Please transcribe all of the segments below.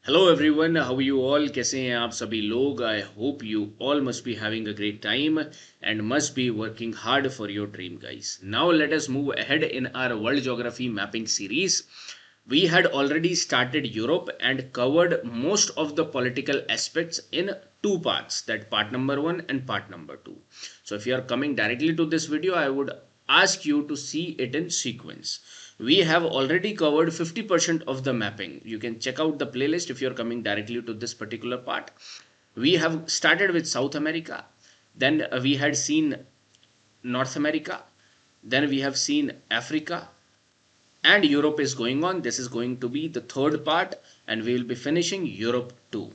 Hello everyone, how you all. कैसे हैं आप सभी लोग। I hope you all must be having a great time and must be working hard for your dream guys. Now let us move ahead in our world geography mapping series. We had already started Europe and covered most of the political aspects in two parts, that part number 1 and part number 2. So if you are coming directly to this video, I would ask you to see it in sequence. We have already covered 50% of the mapping. You can check out the playlist if you're coming directly to this particular part. We have started with South America, then we had seen North America, then we have seen Africa, and Europe is going on. This is going to be the third part, and we will be finishing Europe too.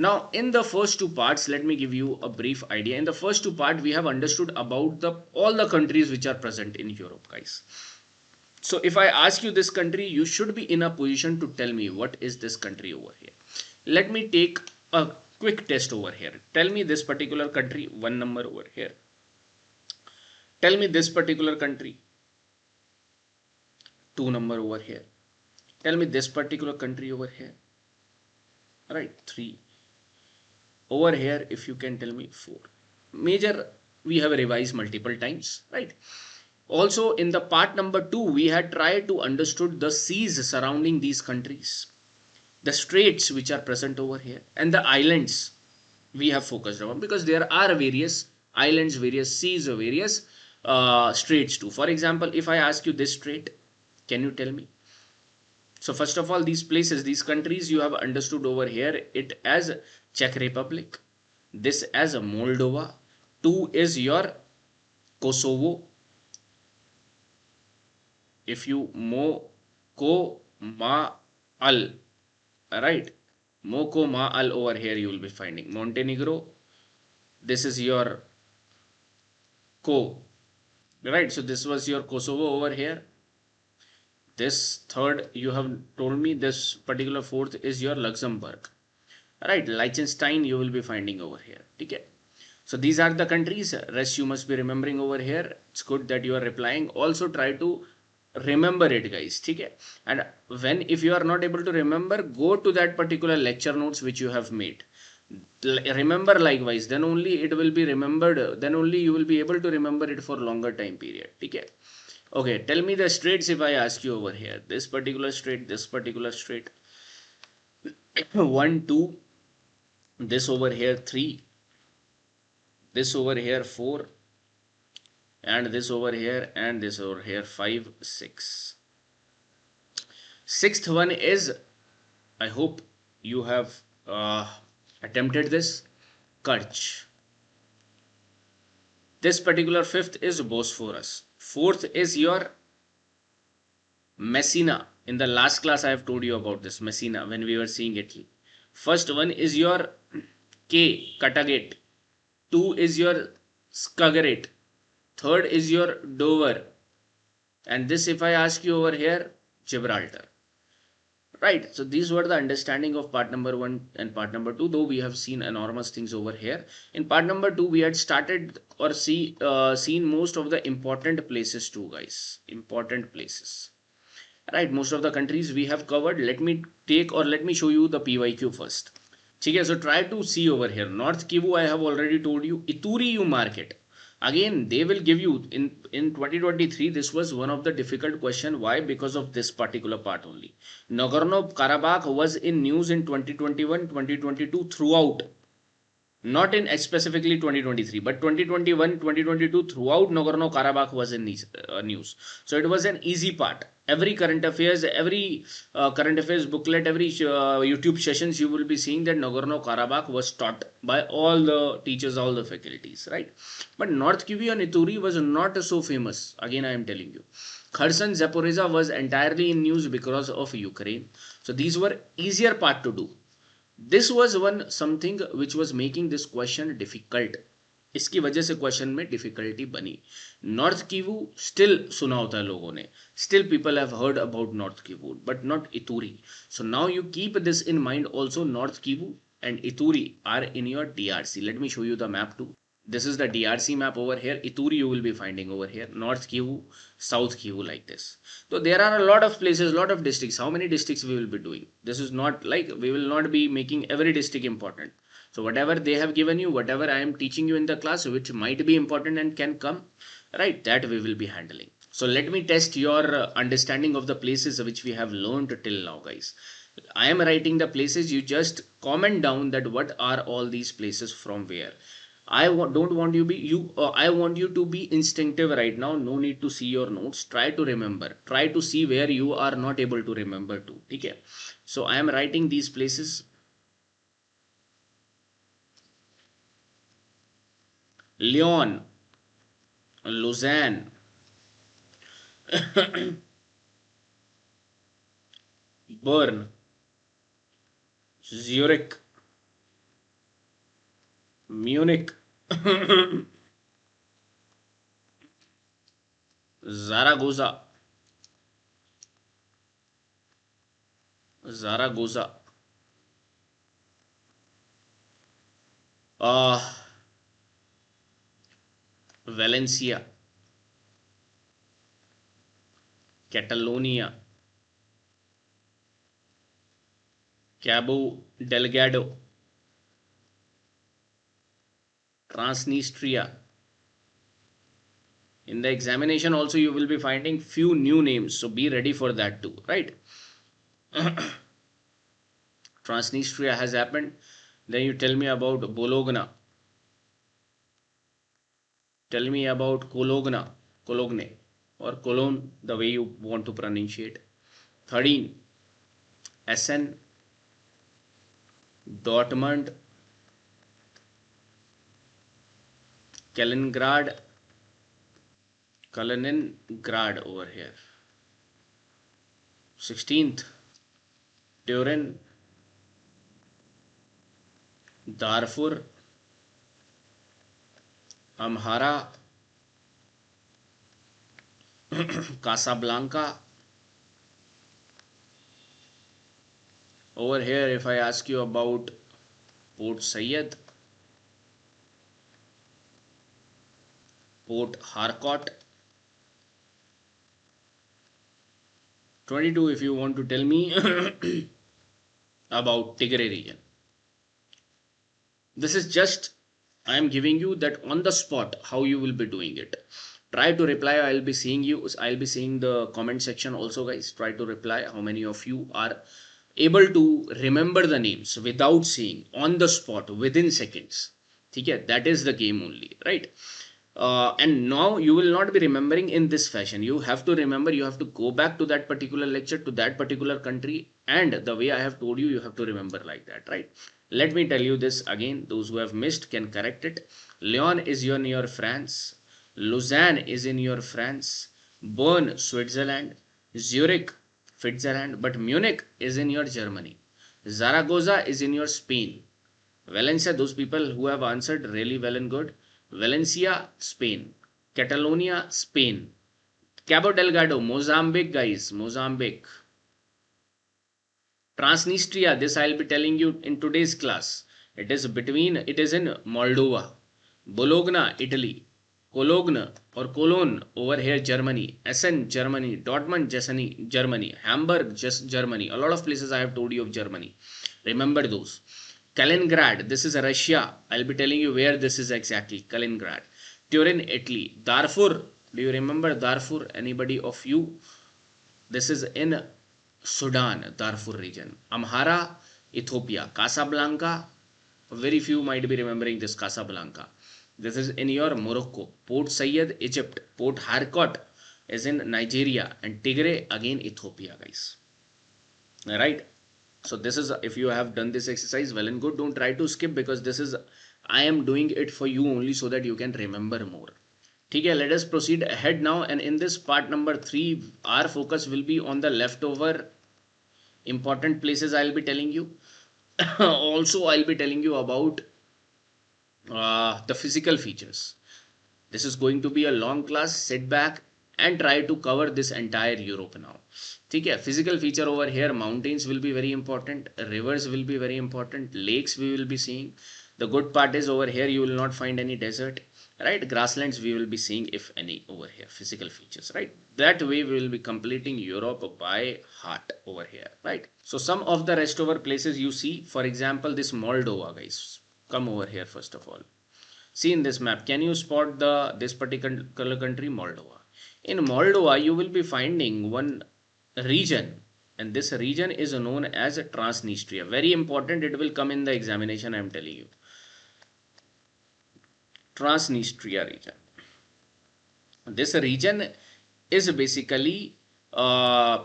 Now in the first two parts, let me give you a brief idea. In the first two parts, we have understood about all the countries which are present in Europe, guys. So if I ask you this country, you should be in a position to tell me what is this country over here. Let me take a quick test over here. Tell me this particular country, one number over here. Tell me this particular country, two number over here. Tell me this particular country over here. Right, three. Over here, if you can tell me four. Major, we have revised multiple times, right? Also in the part number 2, we had tried to understood the seas surrounding these countries, the straits which are present over here, and the islands we have focused on, because there are various islands, various seas, various straits too. For example, if I ask you this strait, can you tell me? So first of all, these places, these countries, you have understood over here it as Czech Republic, this as Moldova, 2 is your Kosovo. If you Moko Ma Al, right, Moko Ma Al over here, you will be finding Montenegro. This is your right? So this was your Kosovo over here. This third, you have told me this particular fourth is your Luxembourg, right? Liechtenstein you will be finding over here. Okay. So these are the countries. Rest you must be remembering over here. It's good that you are replying. Also try to remember it, guys. Okay. And when, if you are not able to remember, go to that particular lecture notes which you have made. Remember likewise, then only it will be remembered, then only you will be able to remember it for longer time period. Okay. Okay, tell me the straits. If I ask you over here, this particular strait, this particular strait, 1 2, this over here 3, this over here 4, and this over here, and this over here 5 6. Sixth one is, I hope you have attempted this, Kutch. This particular fifth is Bosphorus. Fourth is your Messina. In the last class I have told you about this Messina when we were seeing Italy. First one is your K, Kattegat. 2 is your Skagerrak. Third is your Dover. And this, if I ask you over here, Gibraltar. Right, so these were the understanding of part number 1 and part number 2, though we have seen enormous things over here. In part number 2, we had started or seen most of the important places too, guys. Important places. Right, most of the countries we have covered. Let me show you the PYQ first. Okay, so try to see over here. North Kivu, I have already told you. Ituri, you mark it. Again, they will give you in 2023. This was one of the difficult question. Why? Because of this particular part only. Nagorno-Karabakh was in news in 2021, 2022 throughout. Not in specifically 2023, but 2021, 2022 throughout Nagorno-Karabakh was in news. So it was an easy part. Every current affairs, current affairs booklet, every YouTube sessions, you will be seeing that Nagorno-Karabakh was taught by all the teachers, all the faculties, right? But North Kivu and Ituri was not so famous. Again, I am telling you. Kherson, Zaporizhzhia was entirely in news because of Ukraine. So these were easier part to do. This was one something which was making this question difficult. इसकी वजह से question में difficulty बनी. North Kivu still सुना होता है लोगों ने, still people have heard about North Kivu, but not Ituri. So now you keep this in mind also. North Kivu and Ituri are in your DRC. Let me show you the map too. This is the DRC map over here. Ituri you will be finding over here. North Kivu, South Kivu, like this. So there are a lot of places, lot of districts. How many districts we will be doing? This is not like we will not be making every district important. So whatever they have given you, whatever I am teaching you in the class, which might be important and can come, right, that we will be handling. So let me test your understanding of the places which we have learned till now, guys. I am writing the places. You just comment down that what are all these places from where. Don't want you be you. I want you to be instinctive right now. No need to see your notes. Try to remember. Try to see where you are not able to remember to. Okay. So I am writing these places. Lyon, Lausanne, Bern, Zurich, Munich, Zaragoza, Zaragoza, uh, Valencia, Catalonia, Cabo Delgado, Transnistria. In the examination also you will be finding few new names, so be ready for that too, right? Transnistria has happened. Then you tell me about Bologna. Tell me about Cologne, or Cologne, the way you want to pronunciate. 13. Essen, Dortmund, Kaliningrad over here. 16th, Turin, Darfur, Amhara, Casablanca. Over here, if I ask you about Port Said, Port Harcourt. 22, if you want to tell me about Tigray region. This is just, I am giving you that on the spot, how you will be doing it. Try to reply. I'll be seeing the comment section also, guys. Try to reply how many of you are able to remember the names without seeing, on the spot, within seconds. Okay, that is the game only, right? And now you will not be remembering in this fashion. You have to remember, you have to go back to that particular lecture, to that particular country, and the way I have told you, you have to remember like that, right? Let me tell you this again. Those who have missed can correct it. Lyon is in your France. Lausanne is in your France. Bern, Switzerland. Zurich, Switzerland. But Munich is in your Germany. Zaragoza is in your Spain. Valencia, those people who have answered really well and good. Valencia, Spain. Catalonia, Spain. Cabo Delgado, Mozambique, guys. Mozambique. Transnistria, this I'll be telling you in today's class. It is in Moldova. Bologna, Italy. Cologne over here, Germany. Essen, Germany. Dortmund, Germany. Hamburg, Germany. A lot of places I have told you of Germany. Remember those. Kaliningrad, this is Russia. I'll be telling you where this is exactly. Kaliningrad. Turin, Italy. Darfur, do you remember Darfur? Anybody of you? This is in Sudan, Darfur region. Amhara, Ethiopia. Casablanca, very few might be remembering this Casablanca. This is in your Morocco. Port Said, Egypt. Port Harcourt is in Nigeria. And Tigray, again Ethiopia, guys. Alright. So this is, if you have done this exercise, well and good. Don't try to skip, because this is, I am doing it for you only so that you can remember more. Okay, let us proceed ahead now. And in this part number 3, our focus will be on the leftover important places I'll be telling you. Also, I'll be telling you about the physical features. This is going to be a long class. Sit back and try to cover this entire Europe now. Okay, physical feature over here, mountains will be very important, rivers will be very important, lakes we will be seeing, The good part is over here you will not find any desert, right? Grasslands we will be seeing, if any, over here, physical features, right? That way we will be completing Europe by heart over here, right? So some of the rest over places you see, for example, this Moldova, guys. Come over here first of all. See in this map, can you spot this particular country, Moldova? In Moldova, you will be finding one region, and this region is known as Transnistria. Very important, it will come in the examination, I am telling you. Transnistria region. This region is uh,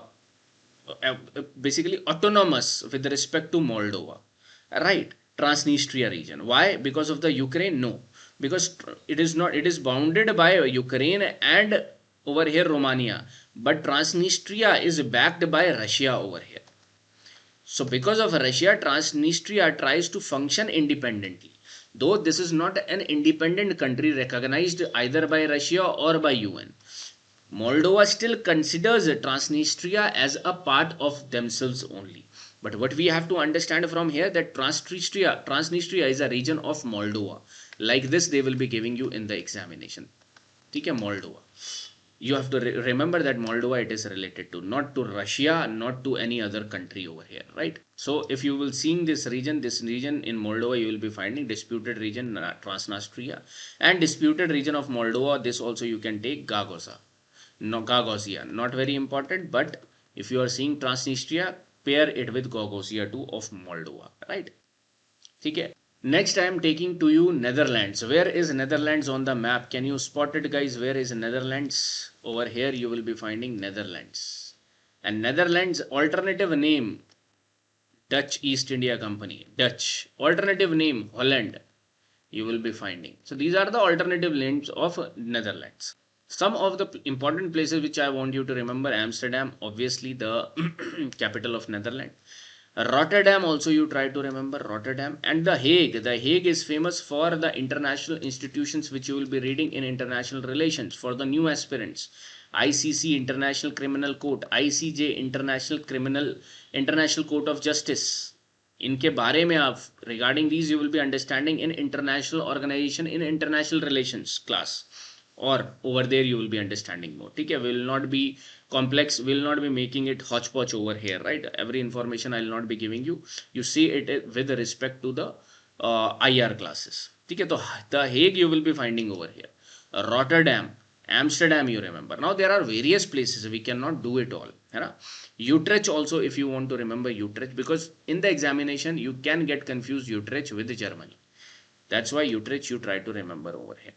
basically autonomous with respect to Moldova, right? Transnistria region. Why? Because of the Ukraine? No, because it is not. It is bounded by Ukraine and over here Romania, but Transnistria is backed by Russia over here. So because of Russia, Transnistria tries to function independently. Though this is not an independent country recognized either by Russia or by UN. Moldova still considers Transnistria as a part of themselves only. But what we have to understand from here, that Transnistria is a region of Moldova. Like this they will be giving you in the examination. Okay, Moldova. You have to remember that Moldova it is related to, not to Russia, not to any other country over here, right? So if you will seeing this region in Moldova, you will be finding disputed region Transnistria, and disputed region of Moldova. This also you can take Gagauzia. No, Gagauzia, not very important, but if you are seeing Transnistria, pair it with Gagauzia too of Moldova, right? Okay. Next I am taking to you Netherlands. Where is Netherlands on the map? Can you spot it, guys? Where is Netherlands? Over here you will be finding Netherlands. And Netherlands alternative name, Dutch East India Company. Dutch. Alternative name, Holland. You will be finding. So these are the alternative names of Netherlands. Some of the important places which I want you to remember: Amsterdam, obviously the capital of Netherlands. Rotterdam also you try to remember, Rotterdam, and The Hague. The Hague is famous for the international institutions which you will be reading in international relations for the new aspirants. ICC, International Criminal Court, ICJ, International Court of Justice. इनके बारे में आप regarding these you will be understanding in international organization, in international relations class, or over there you will be understanding more. Okay, will not be complex, will not be making it hodgepodge over here, right? Every information I will not be giving you. You see it with respect to the IR classes. Okay, so The Hague you will be finding over here. Rotterdam, Amsterdam you remember. Now there are various places, we cannot do it all. Right? Utrecht also, if you want to remember Utrecht, because in the examination you can get confused Utrecht with Germany. That's why Utrecht you try to remember over here.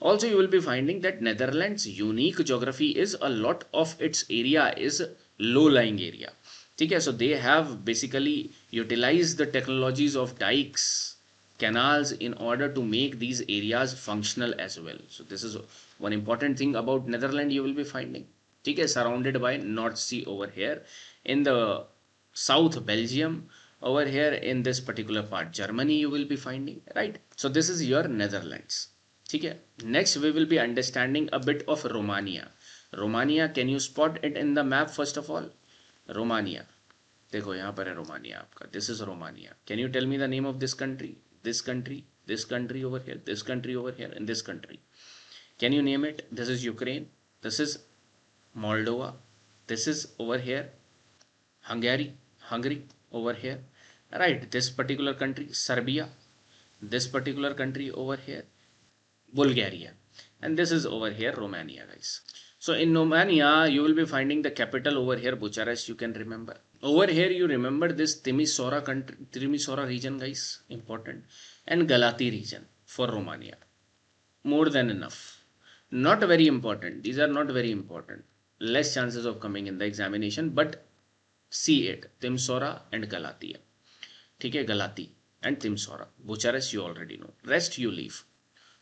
Also you will be finding that Netherlands unique geography is a lot of its area is low-lying area. Okay, so they have basically utilized the technologies of dikes, canals in order to make these areas functional as well. So this is one important thing about Netherlands you will be finding. Okay, surrounded by North Sea over here. In the south, Belgium. Over here in this particular part, Germany you will be finding, right? So this is your Netherlands. Okay. Next we will be understanding a bit of Romania. Romania, can you spot it in the map first of all? Romania. देखो यहाँ पर है Romania आपका. This is Romania. Can you tell me the name of this country? This country, this country over here, this country over here, and this country. Can you name it? This is Ukraine. This is Moldova. This is over here Hungary over here. Right. This particular country, Serbia. This particular country over here, Bulgaria, and this is over here Romania, guys. So in Romania you will be finding the capital over here, Bucharest, you can remember. Over here you remember this Timisoara country, Timisoara region, guys, important, and Galati region for Romania. More than enough. Not very important. These are not very important. Less chances of coming in the examination, but see it, Timisoara and Galatia. Okay, Galati and Timisoara. Bucharest you already know. Rest you leave.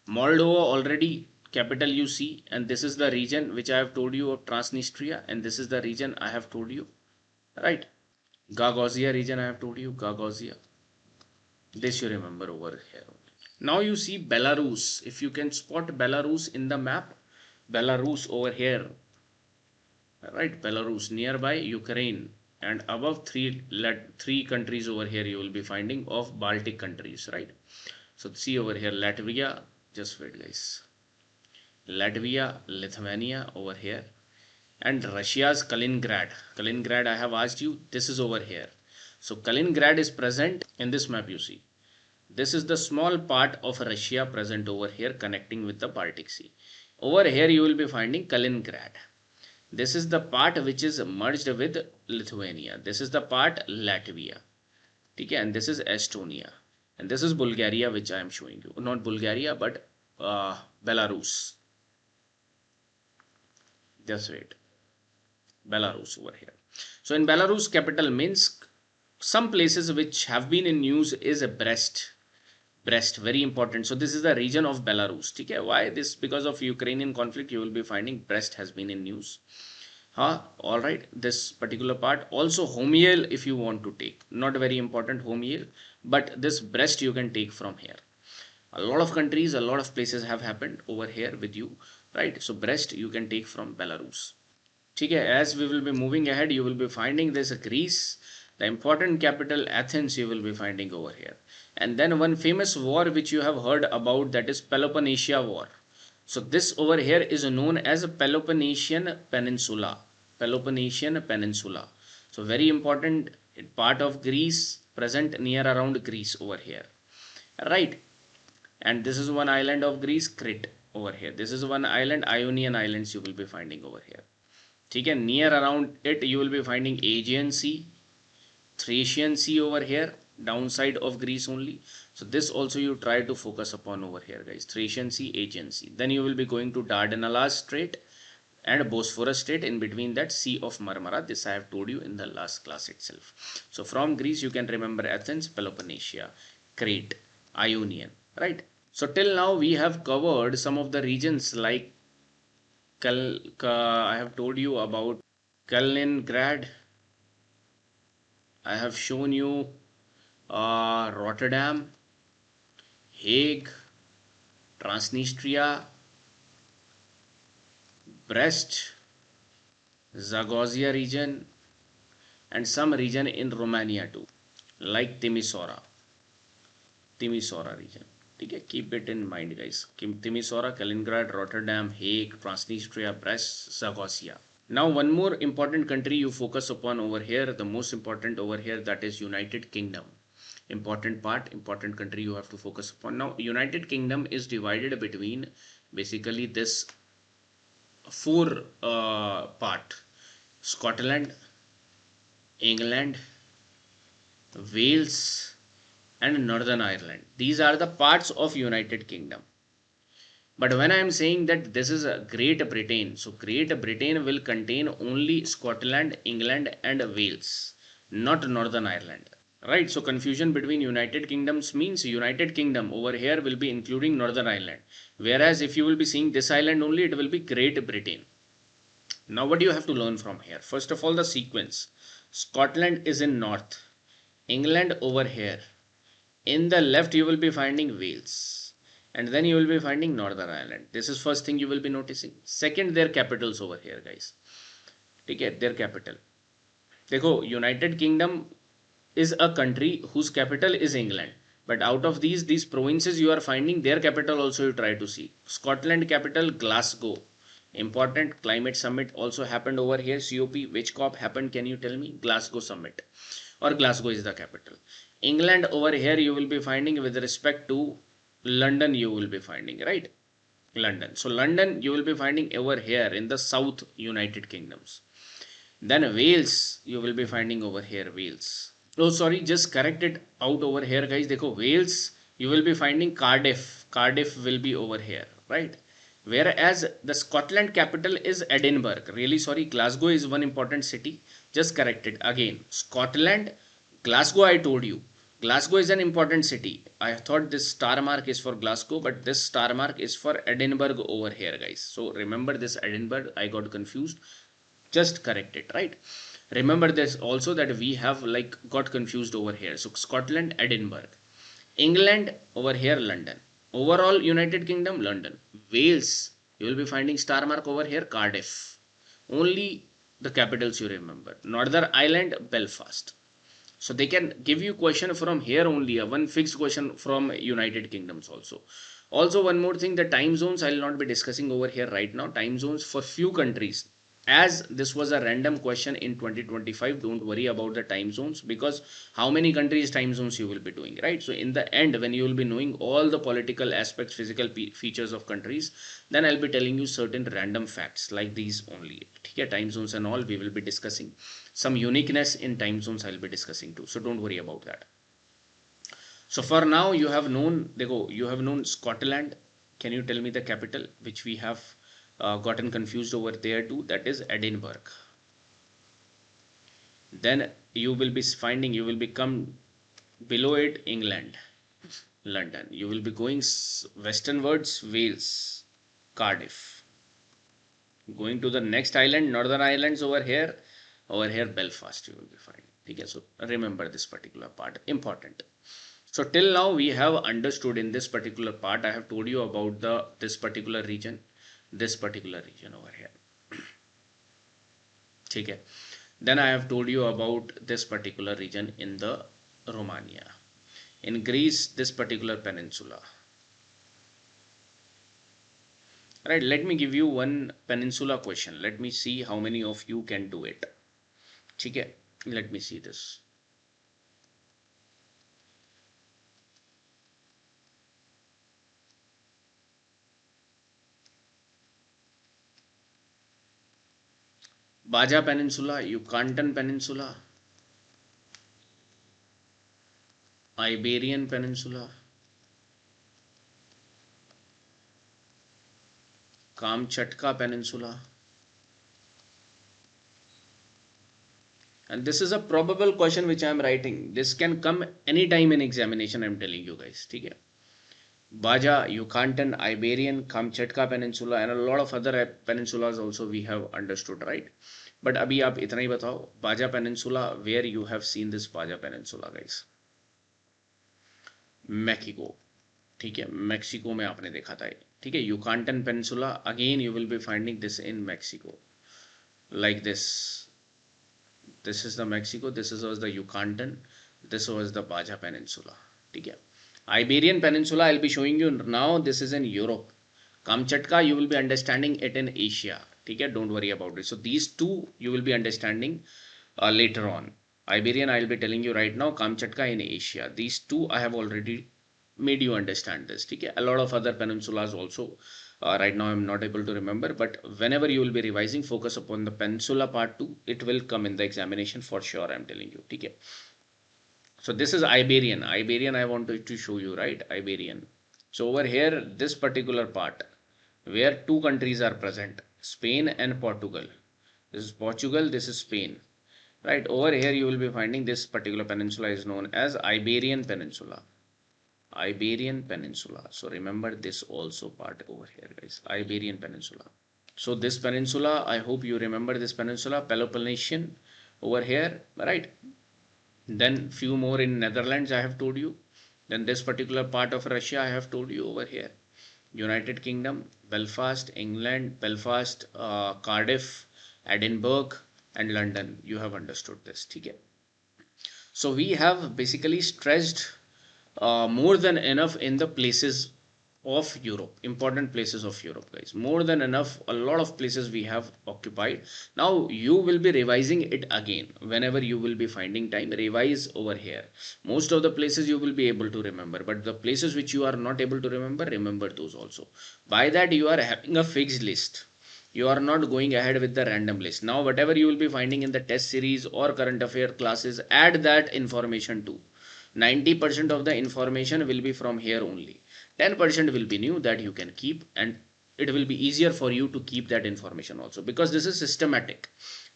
Moldova already capital you see, and this is the region which I have told you of Transnistria, and this is the region I have told you, right? Gagauzia region I have told you, Gagauzia. This you remember over here. Now you see Belarus. If you can spot Belarus in the map, Belarus over here, right? Belarus nearby Ukraine, and above three countries over here you will be finding of Baltic countries, right? So see over here, Latvia, just wait guys, Latvia, Lithuania over here, and Russia's Kaliningrad. Kaliningrad, I have asked you, this is over here. So Kaliningrad is present in this map, you see. This is the small part of Russia present over here connecting with the Baltic Sea. Over here you will be finding Kaliningrad. This is the part which is merged with Lithuania. This is the part Latvia. Okay, and this is Estonia. And this is Bulgaria, which I am showing you. Not Bulgaria, but Belarus. Just wait. Belarus over here. So in Belarus capital Minsk, some places which have been in news is Brest. Brest, very important. So this is the region of Belarus. Okay, why this? Because of Ukrainian conflict, you will be finding Brest has been in news. All right, this particular part. Also Homiel, if you want to take, not very important Homiel, but this Brest you can take from here. A lot of countries, a lot of places have happened over here with you, right? So Brest you can take from Belarus. Okay, as we will be moving ahead, you will be finding this Greece, the important capital Athens you will be finding over here. And then one famous war which you have heard about, that is Peloponnesian War. So this over here is known as a Peloponnesian Peninsula. Peloponnesian Peninsula. So very important part of Greece, present near around Greece over here. Right. And this is one island of Greece, Crete over here. This is one island, Ionian Islands you will be finding over here. Okay, near around it you will be finding Aegean Sea, Thracian Sea over here, downside of Greece only. So this also you try to focus upon over here guys, Thracian Sea, Aegean Sea. Then you will be going to Dardanelles Strait and Bosphorus Strait, in between that Sea of Marmara. This I have told you in the last class itself. So from Greece you can remember Athens, Peloponnnesia, Crete, Ionian, right? So till now we have covered some of the regions like I have told you about Kaliningrad. I have shown you Rotterdam, Hague, Transnistria, Brest, Zagozia region, and some region in Romania too, like Timisoara region. Okay, keep it in mind guys. Timisoara, Kaliningrad, Rotterdam, Hague, Transnistria, Brest, Zagozia. Now one more important country you focus upon over here, the most important over here, that is United Kingdom. Important part, important country you have to focus upon. Now United Kingdom is divided between basically this four part: Scotland, England, Wales, and Northern Ireland. These are the parts of United Kingdom. But when I am saying that this is a Great Britain, so Great Britain will contain only Scotland, England, and Wales, not Northern Ireland. Right, so confusion between United Kingdoms means United Kingdom over here will be including Northern Ireland. Whereas if you will be seeing this island only, it will be Great Britain. Now what do you have to learn from here? First of all, the sequence. Scotland is in north, England over here. In the left you will be finding Wales, and then you will be finding Northern Ireland. This is first thing you will be noticing. Second, their capitals over here guys. Okay, their capital. Dekho, United Kingdom is a country whose capital is England, but out of these provinces you are finding their capital also you try to see. Scotland capital Glasgow. Important climate summit also happened over here. COP, which COP happened, can you tell me? Glasgow summit, or Glasgow is the capital. England over here you will be finding with respect to London, you will be finding, right? London. So London you will be finding over here in the South United Kingdoms. Then Wales you will be finding over here, Wales. Oh sorry, just correct it out over here guys. Dekho, Wales you will be finding Cardiff. Cardiff will be over here, right? Whereas the Scotland capital is Edinburgh. Really sorry, Glasgow is one important city. Just correct it again. Scotland, Glasgow, I told you. Glasgow is an important city. I thought this star mark is for Glasgow, but this star mark is for Edinburgh over here guys. So remember this Edinburgh, I got confused. Just correct it, right? Remember this also, that we have like got confused over here. So Scotland, Edinburgh. England over here, London. Overall United Kingdom, London. Wales, you will be finding star mark over here, Cardiff. Only the capitals you remember. Northern Ireland, Belfast. So they can give you question from here only, one fixed question from United Kingdoms also. Also one more thing, the time zones I will not be discussing over here right now. Time zones for few countries, as this was a random question in 2025, don't worry about the time zones, because how many countries time zones you will be doing, right? So in the end, when you will be knowing all the political aspects, physical features of countries, then I'll be telling you certain random facts like these only. Okay, time zones and all we will be discussing. Some uniqueness in time zones I'll be discussing too, so don't worry about that. So for now you have known, you have known Scotland. Can you tell me the capital, which we have gotten confused over there too? That is Edinburgh. Then you will be finding, you will become below it England, London. You will be going westernwards, Wales, Cardiff. Going to the next island, Northern Islands over here. Over here, Belfast you will be finding. Okay, so remember this particular part, important. So till now we have understood in this particular part, I have told you about this particular region over here. Okay. Then I have told you about this particular region in the Romania. In Greece, this particular peninsula. Right, let me give you one peninsula question. Let me see how many of you can do it. Okay, let me see this. Baja Peninsula, Yucatan Peninsula, Iberian Peninsula, Kamchatka Peninsula. And this is a probable question which I am writing. This can come anytime in examination, I am telling you guys. Okay? Baja, Yucatan, Iberian, Kamchatka Peninsula, and a lot of other peninsulas also we have understood, right? But अभी आप इतना ही बताओ, Baja Peninsula, where you have seen this Baja Peninsula, guys? Mexico. ठीक है, Mexico में आपने देखा था, ठीक है? Yucatan Peninsula, again you will be finding this in Mexico, like this. This is the Mexico, this was the Yucatan, this was the Baja Peninsula. ठीक है? Iberian Peninsula I'll be showing you now. This is in Europe. Kamchatka you will be understanding it in Asia. Okay, don't worry about it. So these two you will be understanding later on. Iberian I'll be telling you right now. Kamchatka in Asia. These two I have already made you understand this. Okay, a lot of other peninsulas also. Right now I'm not able to remember, but whenever you will be revising, focus upon the peninsula part 2. It will come in the examination for sure. I'm telling you. Okay. So this is Iberian. Iberian I wanted to show you, right? Iberian. So over here, this particular part where two countries are present, Spain and Portugal. This is Portugal, this is Spain. Right, over here you will be finding this particular peninsula is known as Iberian Peninsula. Iberian Peninsula. So remember this also part over here, guys. Iberian Peninsula. So this peninsula, I hope you remember this peninsula, Peloponnesian over here, right? Then few more in Netherlands I have told you. Then this particular part of Russia I have told you over here. United Kingdom, Belfast, England, Belfast, Cardiff, Edinburgh and London. You have understood this. Okay? So we have basically stressed more than enough in the places of Europe, important places of Europe, guys. More than enough, a lot of places we have occupied. Now you will be revising it again. Whenever you will be finding time, revise over here. Most of the places you will be able to remember, but the places which you are not able to remember, remember those also. By that you are having a fixed list. You are not going ahead with the random list. Now whatever you will be finding in the test series or current affair classes, add that information too. 90% of the information will be from here only. 10% will be new that you can keep, and it will be easier for you to keep that information also, because this is systematic,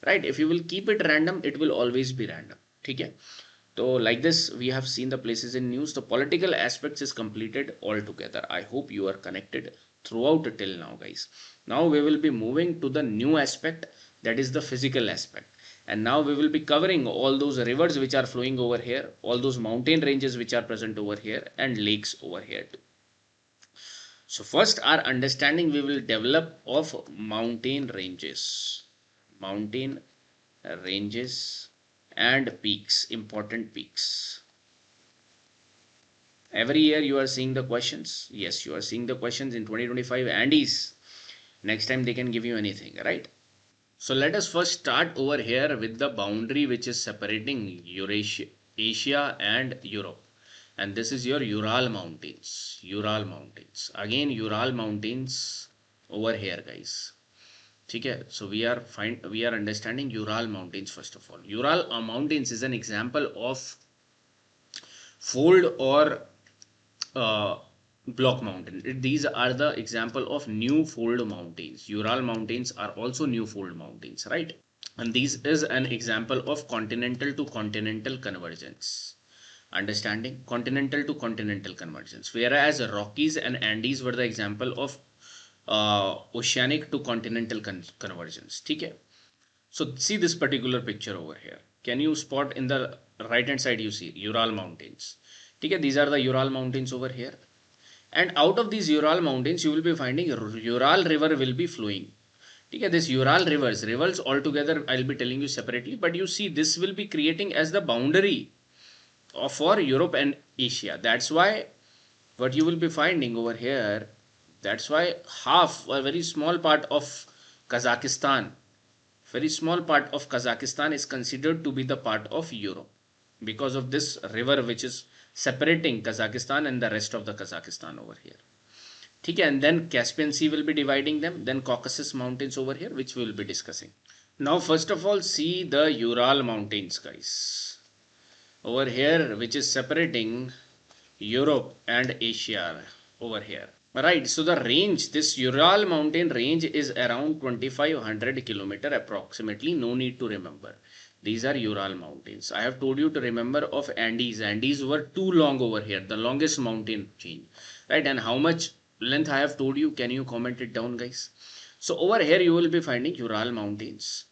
right? If you will keep it random, it will always be random. Okay? So like this, we have seen the places in news. The political aspects is completed altogether. I hope you are connected throughout till now, guys. Now we will be moving to the new aspect, that is the physical aspect. And now we will be covering all those rivers which are flowing over here, all those mountain ranges which are present over here, and lakes over here too. So first our understanding we will develop of mountain ranges and peaks, important peaks. Every year you are seeing the questions. Yes, you are seeing the questions in 2025 Andes. Next time they can give you anything, right? So let us first start over here with the boundary which is separating Eurasia, Asia and Europe. And this is your Ural Mountains. Ural Mountains. Again, Ural Mountains over here, guys. Okay, so we are understanding Ural Mountains first of all. Ural Mountains is an example of fold or block mountain. These are the example of new fold mountains. Ural Mountains are also new fold mountains, right? And this is an example of continental to continental convergence. Understanding continental to continental convergence, whereas Rockies and Andes were the example of oceanic to continental convergence. Okay, so see this particular picture over here. Can you spot in the right hand side? You see Ural Mountains. Okay, these are the Ural Mountains over here, and out of these Ural Mountains you will be finding Ural river will be flowing. Okay, this Ural rivers altogether I'll be telling you separately, but you see this will be creating as the boundary for Europe and Asia. That's why what you will be finding over here, that's why half, a very small part of Kazakhstan, very small part of Kazakhstan is considered to be the part of Europe because of this river which is separating Kazakhstan and the rest of the Kazakhstan over here. Okay, and then Caspian Sea will be dividing them, then Caucasus Mountains over here, which we will be discussing. Now first of all, see the Ural Mountains, guys, over here, which is separating Europe and Asia over here. Right, so the range, this Ural mountain range is around 2500 kilometer approximately. No need to remember. These are Ural mountains. I have told you to remember of Andes. Andes were too long over here, the longest mountain chain. Right, and how much length I have told you? Can you comment it down, guys? So over here you will be finding Ural mountains.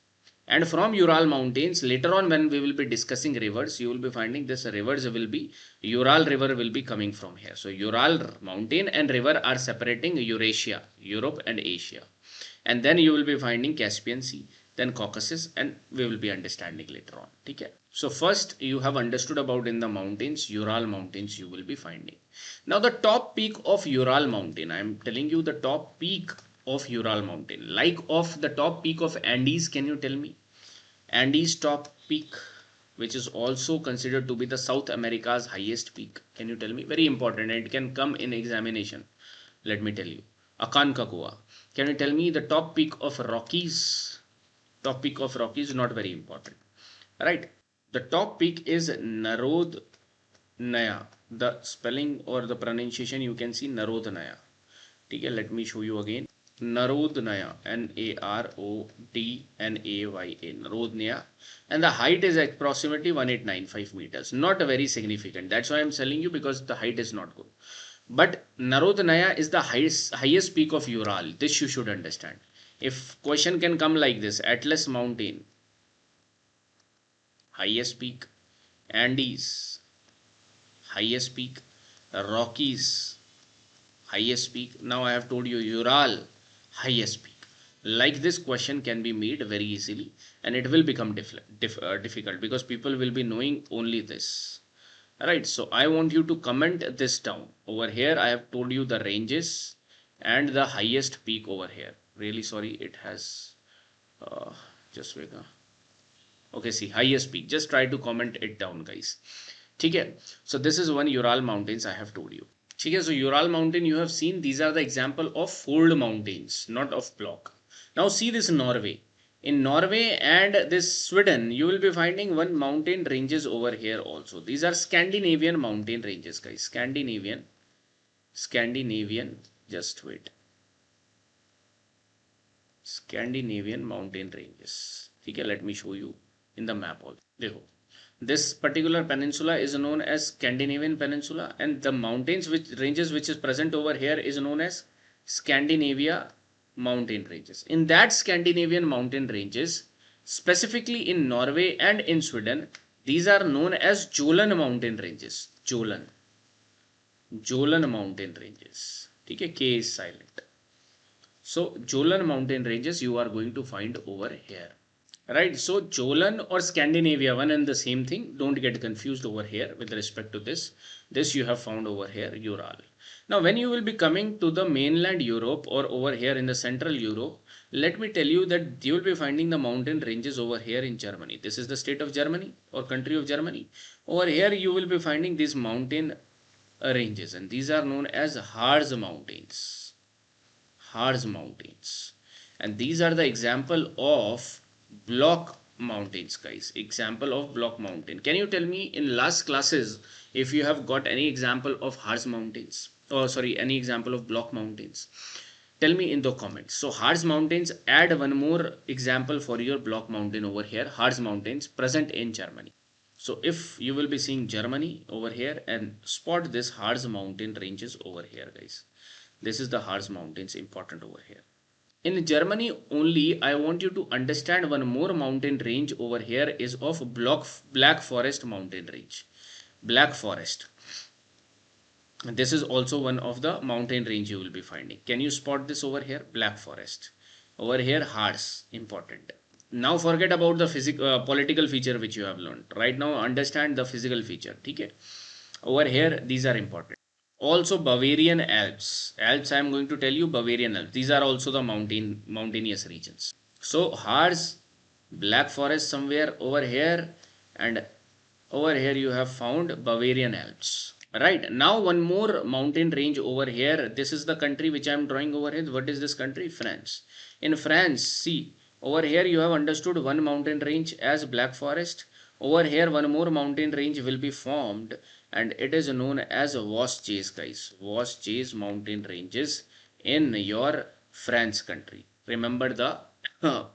And from Ural Mountains, later on when we will be discussing rivers, you will be finding this rivers will be, Ural river will be coming from here. So Ural mountain and river are separating Eurasia, Europe and Asia. And then you will be finding Caspian Sea, then Caucasus, and we will be understanding later on. Okay. So first you have understood about in the mountains, Ural mountains you will be finding. Now the top peak of Ural mountain, I am telling you the top peak of Ural mountain, like of the top peak of Andes. Can you tell me Andes top peak, which is also considered to be the South America's highest peak? Can you tell me? Very important, and it can come in examination. Let me tell you, Aconcagua. Can you tell me the top peak of Rockies? Top peak of Rockies, not very important, right? The top peak is Narodnaya. The spelling or the pronunciation you can see Narodnaya. Okay, let me show you again. Narodnaya, Narodnaya, Narodnaya, and the height is approximately 1895 meters. Not very significant. That's why I'm telling you, because the height is not good. But Narodnaya is the highest peak of Ural. This you should understand. If question can come like this: Atlas Mountain, highest peak; Andes, highest peak; Rockies, highest peak. Now I have told you Ural, highest peak. Like this question can be made very easily, and it will become difficult because people will be knowing only this. Alright, so I want you to comment this down. Over here I have told you the ranges and the highest peak over here. Really sorry, it has just wait. Okay, see, highest peak. Just try to comment it down, guys. Okay, so this is one Ural mountains I have told you. Okay, so Ural mountain you have seen, these are the example of fold mountains, not of block. Now see this Norway. In Norway and this Sweden, you will be finding one mountain ranges over here also. These are Scandinavian mountain ranges, guys. Scandinavian, just wait. Scandinavian mountain ranges. Okay, let me show you in the map also. This particular peninsula is known as Scandinavian Peninsula, and the mountains which ranges which is present over here is known as Scandinavia mountain ranges. In that Scandinavian mountain ranges, specifically in Norway and in Sweden, these are known as Jolan mountain ranges. Jolan mountain ranges. Okay, K is silent. So Jolan mountain ranges you are going to find over here. Right, so Jolan or Scandinavia, one and the same thing. Don't get confused over here with respect to this. This you have found over here, Ural. Now, when you will be coming to the mainland Europe or over here in the central Europe, let me tell you that you will be finding the mountain ranges over here in Germany. This is the state of Germany or country of Germany. Over here, you will be finding these mountain ranges, and these are known as Harz Mountains. Harz Mountains. And these are the example of block mountains, guys. Example of block mountain. Can you tell me in last classes if you have got any example of Harz Mountains? Oh, sorry, any example of block mountains? Tell me in the comments. So Harz Mountains, add one more example for your block mountain over here. Harz Mountains present in Germany. So if you will be seeing Germany over here and spot this Harz mountain ranges over here, guys. This is the Harz Mountains, important over here. In Germany only, I want you to understand one more mountain range over here is of Black Forest mountain range. Black Forest. This is also one of the mountain range you will be finding. Can you spot this over here? Black Forest. Over here, Harz, important. Now forget about the political feature which you have learned. Right now, understand the physical feature. Okay? Over here, these are important. Also Bavarian Alps. Alps, I am going to tell you Bavarian Alps. These are also the mountainous regions. So Harz, Black Forest somewhere over here, and over here you have found Bavarian Alps. Right, now one more mountain range over here. This is the country which I am drawing over here. What is this country? France. In France, see, over here you have understood one mountain range as Black Forest. Over here one more mountain range will be formed, and it is known as Vosges, guys. Vosges mountain ranges in your France country. Remember the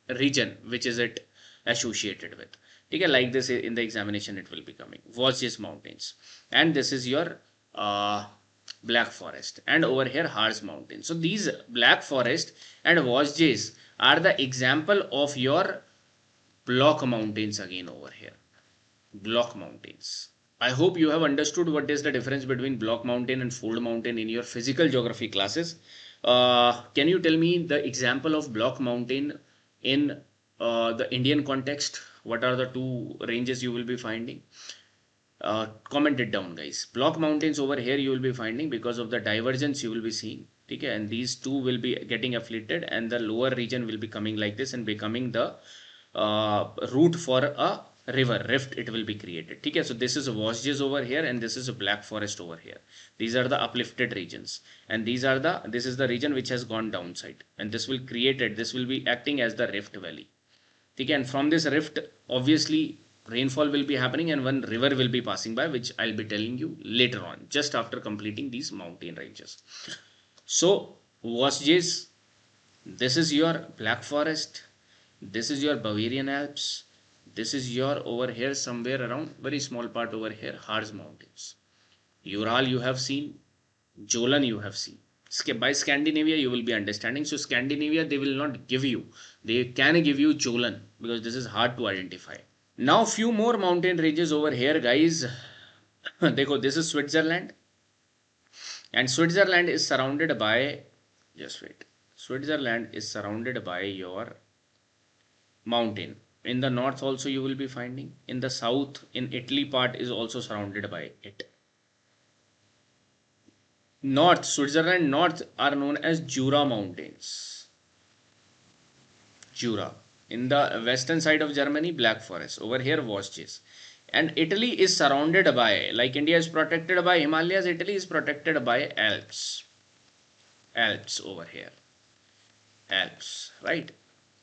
region which is it associated with. Okay, like this in the examination it will be coming. Vosges mountains, and this is your Black Forest, and over here Harz mountain. So these Black Forest and Vosges are the example of your block mountains again over here. Block mountains. I hope you have understood what is the difference between block mountain and fold mountain in your physical geography classes. Can you tell me the example of block mountain in the Indian context? What are the two ranges you will be finding? Comment it down, guys. Block mountains over here you will be finding because of the divergence you will be seeing. Okay, and these two will be getting afflicted, and the lower region will be coming like this and becoming the route for a river rift. It will be created. Okay, so this is Vosges over here, and this is a Black Forest over here. These are the uplifted regions, and this is the region which has gone downside, and this will create it. This will be acting as the rift valley. Okay, and from this rift, obviously rainfall will be happening, and one river will be passing by, which I'll be telling you later on, just after completing these mountain ranges. So Vosges, this is your Black Forest, this is your Bavarian Alps, this is your over here somewhere around very small part over here Harz mountains. Ural you have seen, Jolan you have seen. By Scandinavia you will be understanding. So Scandinavia they will not give you, they can give you Jolan because this is hard to identify. Now few more mountain ranges over here, guys. Dekho, this is Switzerland, and Switzerland is surrounded by, just wait, Switzerland is surrounded by your mountain. In the north also you will be finding, in the south, in Italy part is also surrounded by it. North, Switzerland north are known as Jura mountains. Jura. In the western side of Germany, Black Forest. Over here, Vosges. And Italy is surrounded by, like India is protected by Himalayas, Italy is protected by Alps. Alps over here. Alps, right?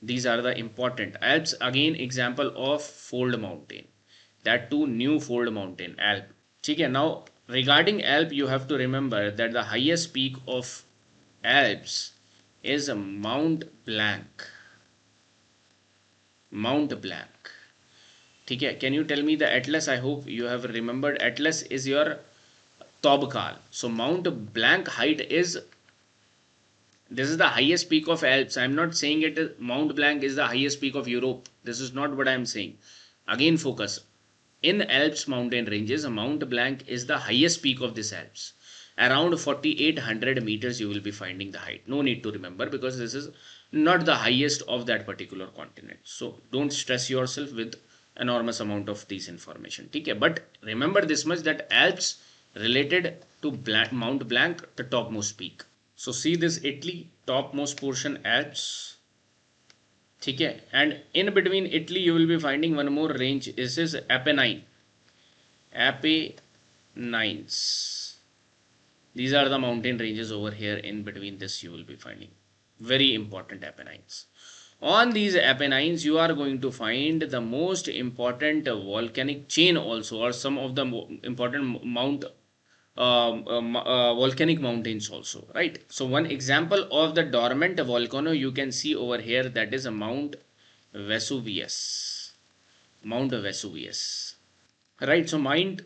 These are the important. Alps, again, example of fold mountain. That too, new fold mountain, Alp. Okay, now, regarding Alp, you have to remember that the highest peak of Alps is Mount Blanc. Mount Blanc. Okay, can you tell me the Atlas? I hope you have remembered. Atlas is your Tobkal. So Mount Blanc height is, this is the highest peak of Alps. I am not saying it Mount Blanc is the highest peak of Europe. This is not what I am saying. Again focus. In Alps mountain ranges, Mount Blanc is the highest peak of this Alps. Around 4800 meters you will be finding the height. No need to remember because this is not the highest of that particular continent. So don't stress yourself with enormous amount of these information. Okay, but remember this much, that Alps related to Mount Blanc, the topmost peak. So see this Italy, topmost portion Alps. Okay, and in between Italy you will be finding one more range. This is Apennines. These are the mountain ranges over here. In between this you will be finding very important Apennines. On these Apennines you are going to find the most important volcanic chain also, or some of the important volcanic mountains also, right? So one example of the dormant volcano you can see over here, that is a Mount Vesuvius. Mount Vesuvius. Right, so Mount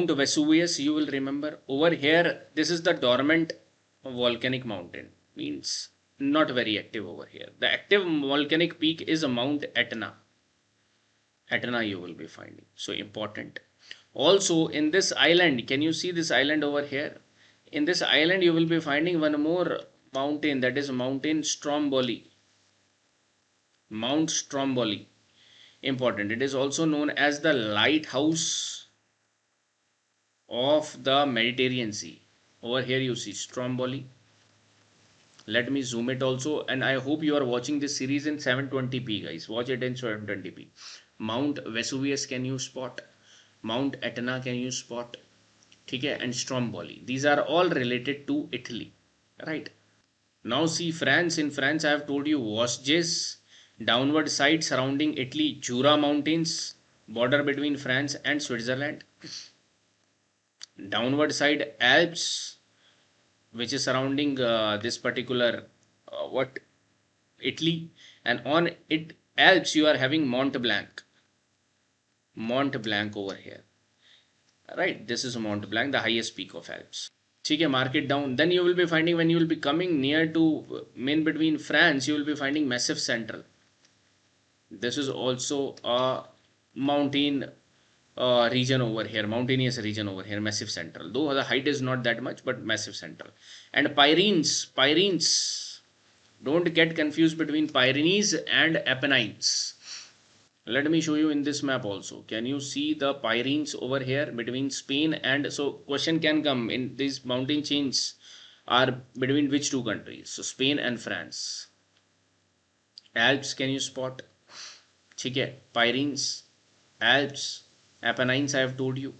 Vesuvius, you will remember over here, this is the dormant volcanic mountain, means not very active over here. The active volcanic peak is Mount Etna. Etna you will be finding, so important. Also in this island, can you see this island over here? In this island you will be finding one more mountain, that is Mountain Stromboli. Mount Stromboli. Important. It is also known as the lighthouse of the Mediterranean Sea. Over here you see Stromboli. Let me zoom it also, and I hope you are watching this series in 720p, guys. Watch it in 720p. Mount Vesuvius can you spot? Mount Etna can you spot? Okay, and Stromboli. These are all related to Italy, right? Now see France. In France I have told you Vosges, downward side surrounding Italy, Jura Mountains, border between France and Switzerland. Downward side Alps, which is surrounding this particular Italy, and on it Alps you are having Mont Blanc. Mont Blanc over here, right? This is Mont Blanc, the highest peak of Alps. Okay, mark it down. Then you will be finding, when you will be coming near to main between France, you will be finding Massif Central. This is also a mountain region over here, mountainous region over here, Massif Central. Though the height is not that much, but Massif Central. And Pyrenees. Don't get confused between Pyrenees and Apennines. Let me show you in this map also. Can you see the Pyrenees over here between Spain and, so question can come in, these mountain chains are between which two countries? So Spain and France. Alps can you spot? Okay, Pyrenees, Alps, Apennines I have told you.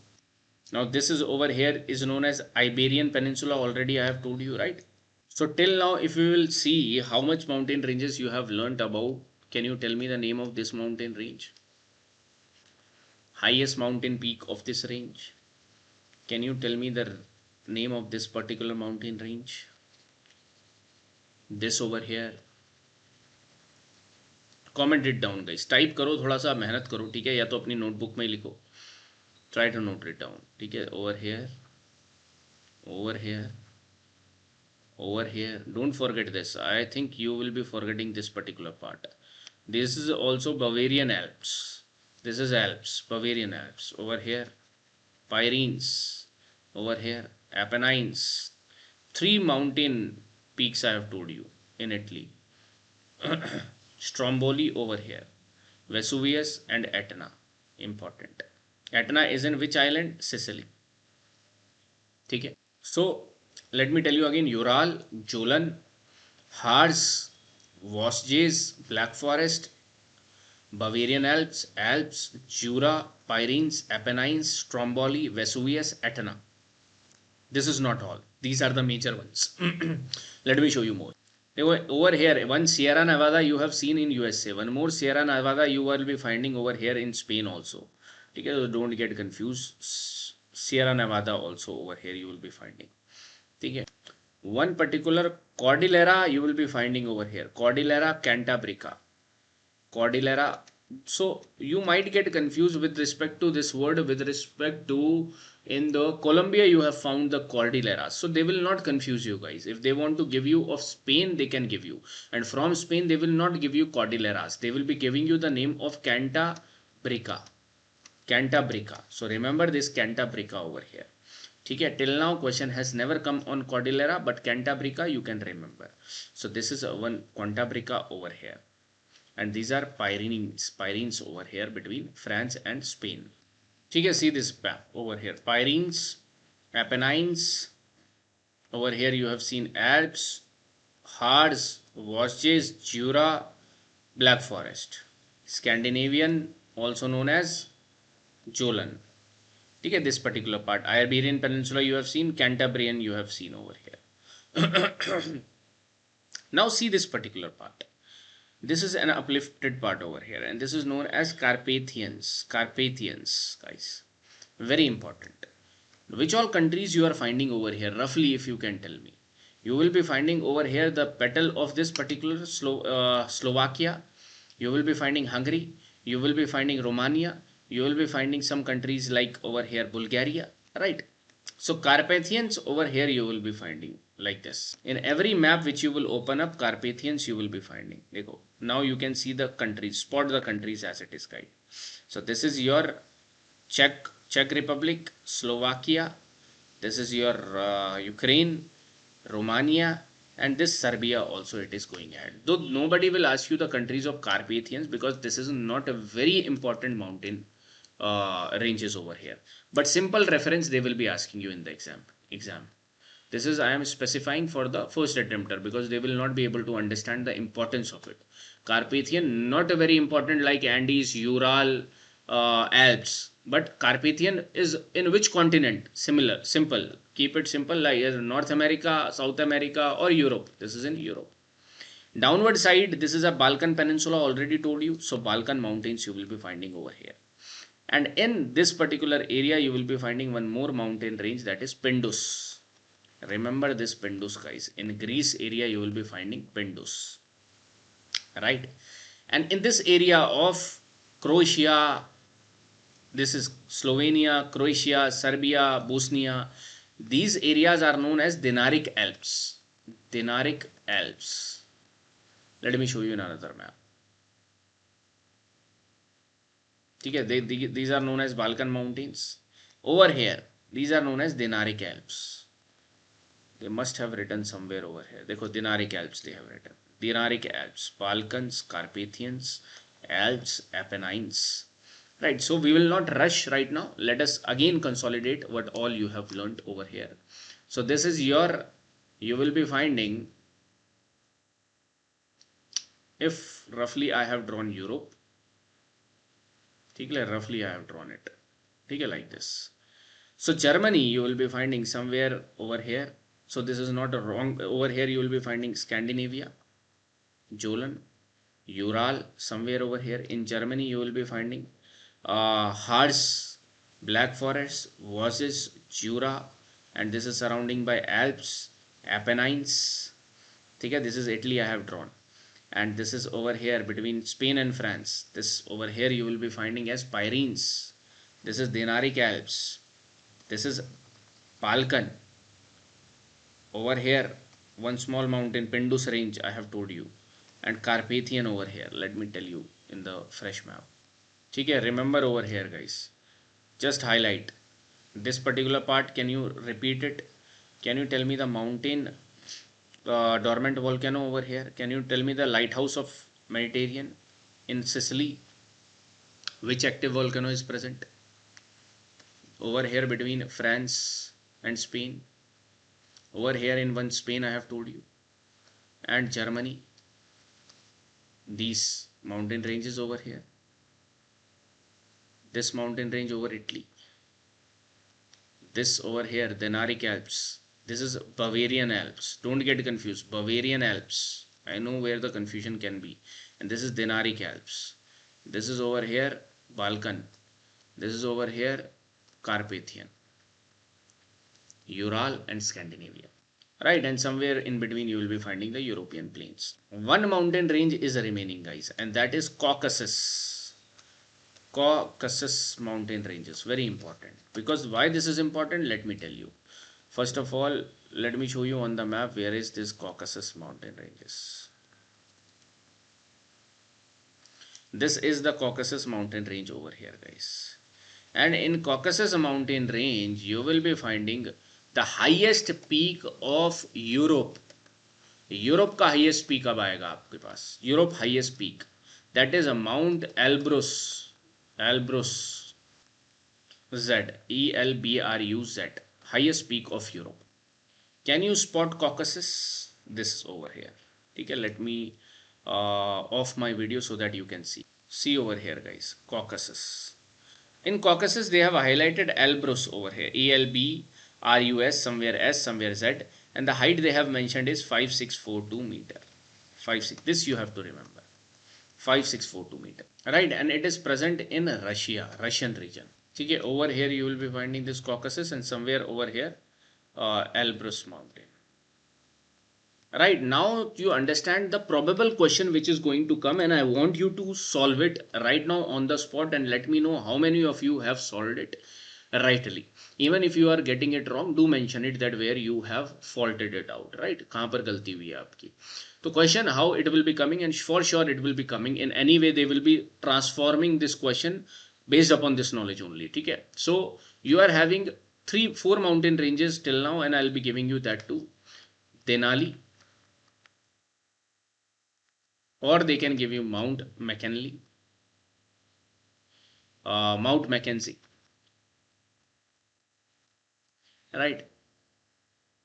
Now this is over here is known as Iberian Peninsula, already I have told you, right? So till now, if you will see how much mountain ranges you have learnt about, can you tell me the name of this mountain range? Highest mountain peak of this range? Can you tell me the name of this particular mountain range? This over here. Comment it down, guys. Type करो, थोड़ा सा मेहनत करो, ठीक है? या तो अपनी नोटबुक में लिखो. Try to note it down, ठीक है? Over here, over here, over here. Don't forget this. I think you will be forgetting this particular part. This is also Bavarian Alps. This is Alps, Bavarian Alps. Over here, Pyrenees. Over here, Apennines. 3 mountain peaks I have told you in Italy. Stromboli over here, Vesuvius and Etna. Important. Etna is in which island? Sicily. Okay. So let me tell you again: Ural, Jolan, Harz, Vosges, Black Forest, Bavarian Alps, Alps, Jura, Pyrenees, Apennines, Stromboli, Vesuvius, Etna. This is not all. These are the major ones. Let me show you more. Over here, one Sierra Nevada you have seen in USA. One more Sierra Nevada you will be finding over here in Spain also. Okay, so don't get confused. Sierra Nevada also over here you will be finding. Okay. One particular Cordillera you will be finding over here. Cordillera Cantabrica. Cordillera. So you might get confused with respect to this word, with respect to in the Colombia you have found the Cordillera. So they will not confuse you, guys. If they want to give you of Spain, they can give you. And from Spain, they will not give you Cordilleras. They will be giving you the name of Cantabrica. Cantabrica. So remember this Cantabrica over here. ठीक है, till now question has never come on Cordillera, but Cantabrica you can remember. So this is one Cantabrica over here, and these are Pyrenees over here between France and Spain. ठीक है, see this map over here, Pyrenees, Apennines, over here you have seen Alps, Harz, Vosges, Jura, Black Forest, Scandinavian also known as Jolan. ठीक है, this particular part, Iberian Peninsula you have seen, Cantabrian you have seen over here. Now see this particular part. This is an uplifted part over here, and this is known as Carpathians. Carpathians, guys, very important. Which all countries you are finding over here, roughly, if you can tell me? You will be finding over here the petal of this particular Slovakia. You will be finding Hungary. You will be finding Romania. You will be finding some countries like over here Bulgaria, right? So Carpathians over here you will be finding like this. In every map which you will open up, Carpathians you will be finding. Dekho. Now you can see the countries, spot the countries as it is, guys. So this is your Czech Republic, Slovakia. This is your Ukraine, Romania, and this Serbia also it is going ahead. Though nobody will ask you the countries of Carpathians because this is not a very important mountain ranges over here. But simple reference they will be asking you in the exam. This is I am specifying for the first attempter because they will not be able to understand the importance of it. Carpathian not a very important like Andes, Ural, Alps. But Carpathian is in which continent? Simple. Keep it simple like North America, South America or Europe. This is in Europe. Downward side, this is a Balkan Peninsula, already told you. So Balkan Mountains you will be finding over here. And in this particular area, you will be finding one more mountain range, that is Pindus. Remember this Pindus, guys. In Greece area, you will be finding Pindus. Right? And in this area of Croatia, this is Slovenia, Croatia, Serbia, Bosnia. These areas are known as Dinaric Alps. Dinaric Alps. Let me show you another map. Okay, these are known as Balkan Mountains. Over here, these are known as Dinaric Alps. They must have written somewhere over here. Dekho, Dinaric Alps they have written. Dinaric Alps, Balkans, Carpathians, Alps, Apennines. Right, so we will not rush right now. Let us again consolidate what all you have learnt over here. So this is your, you will be finding, if roughly I have drawn Europe, roughly I have drawn it, like this. So Germany you will be finding somewhere over here. So this is not a wrong, over here you will be finding Scandinavia, Jolan, Ural, somewhere over here. In Germany you will be finding Harz, Black Forest, Vosges, Jura, and this is surrounding by Alps, Apennines. Okay, this is Italy I have drawn. And this is over here between Spain and France. This over here you will be finding as Pyrenees. This is Dinaric Alps. This is Balkan. Over here, one small mountain, Pindus range, I have told you. And Carpathian over here. Let me tell you in the fresh map. Okay, remember over here, guys. Just highlight this particular part. Can you repeat it? Can you tell me the mountain? Dormant volcano over here. Can you tell me the lighthouse of Mediterranean in Sicily? Which active volcano is present over here between France and Spain? Over here in one Spain I have told you, and Germany. These mountain ranges over here. This mountain range over Italy. This over here Dinaric Alps. This is Bavarian Alps. Don't get confused. Bavarian Alps. I know where the confusion can be. And this is Dinaric Alps. This is over here Balkan. This is over here Carpathian, Ural and Scandinavia. Right, and somewhere in between you will be finding the European plains. One mountain range is remaining, guys, and that is Caucasus. Caucasus mountain ranges. Very important. Because why this is important? Let me tell you. First of all, let me show you on the map where is this Caucasus mountain ranges. This is the Caucasus mountain range over here, guys. And in Caucasus mountain range, you will be finding the highest peak of Europe. Europe का highest peak अब आएगा आपके पास, Europe highest peak, that is a Mount Elbrus, Elbrus Z, ELBRUZ, highest peak of Europe. Can you spot Caucasus? This over here. ठीक है, let me off my video so that you can see over here guys, Caucasus. In Caucasus they have highlighted Elbrus over here, ELBRUS, somewhere S, somewhere Z, and the height they have mentioned is 5642 meter. 56, this you have to remember, 5642 meter, right? And it is present in Russia, Russian region. Okay, over here you will be finding this Caucasus, and somewhere over here Elbrus mountain. Right, now you understand the probable question which is going to come, and I want you to solve it right now on the spot, and let me know how many of you have solved it rightly. Even if you are getting it wrong, do mention it, that where you have faulted it out, right? कहाँ पर गलती हुई है आपकी. तो question how it will be coming, and for sure it will be coming in any way. They will be transforming this question based upon this knowledge only. ठीक है, so you are having 3-4 mountain ranges till now, and I'll be giving you that too. Denali, or they can give you Mount McKinley, Mount Mackenzie, right?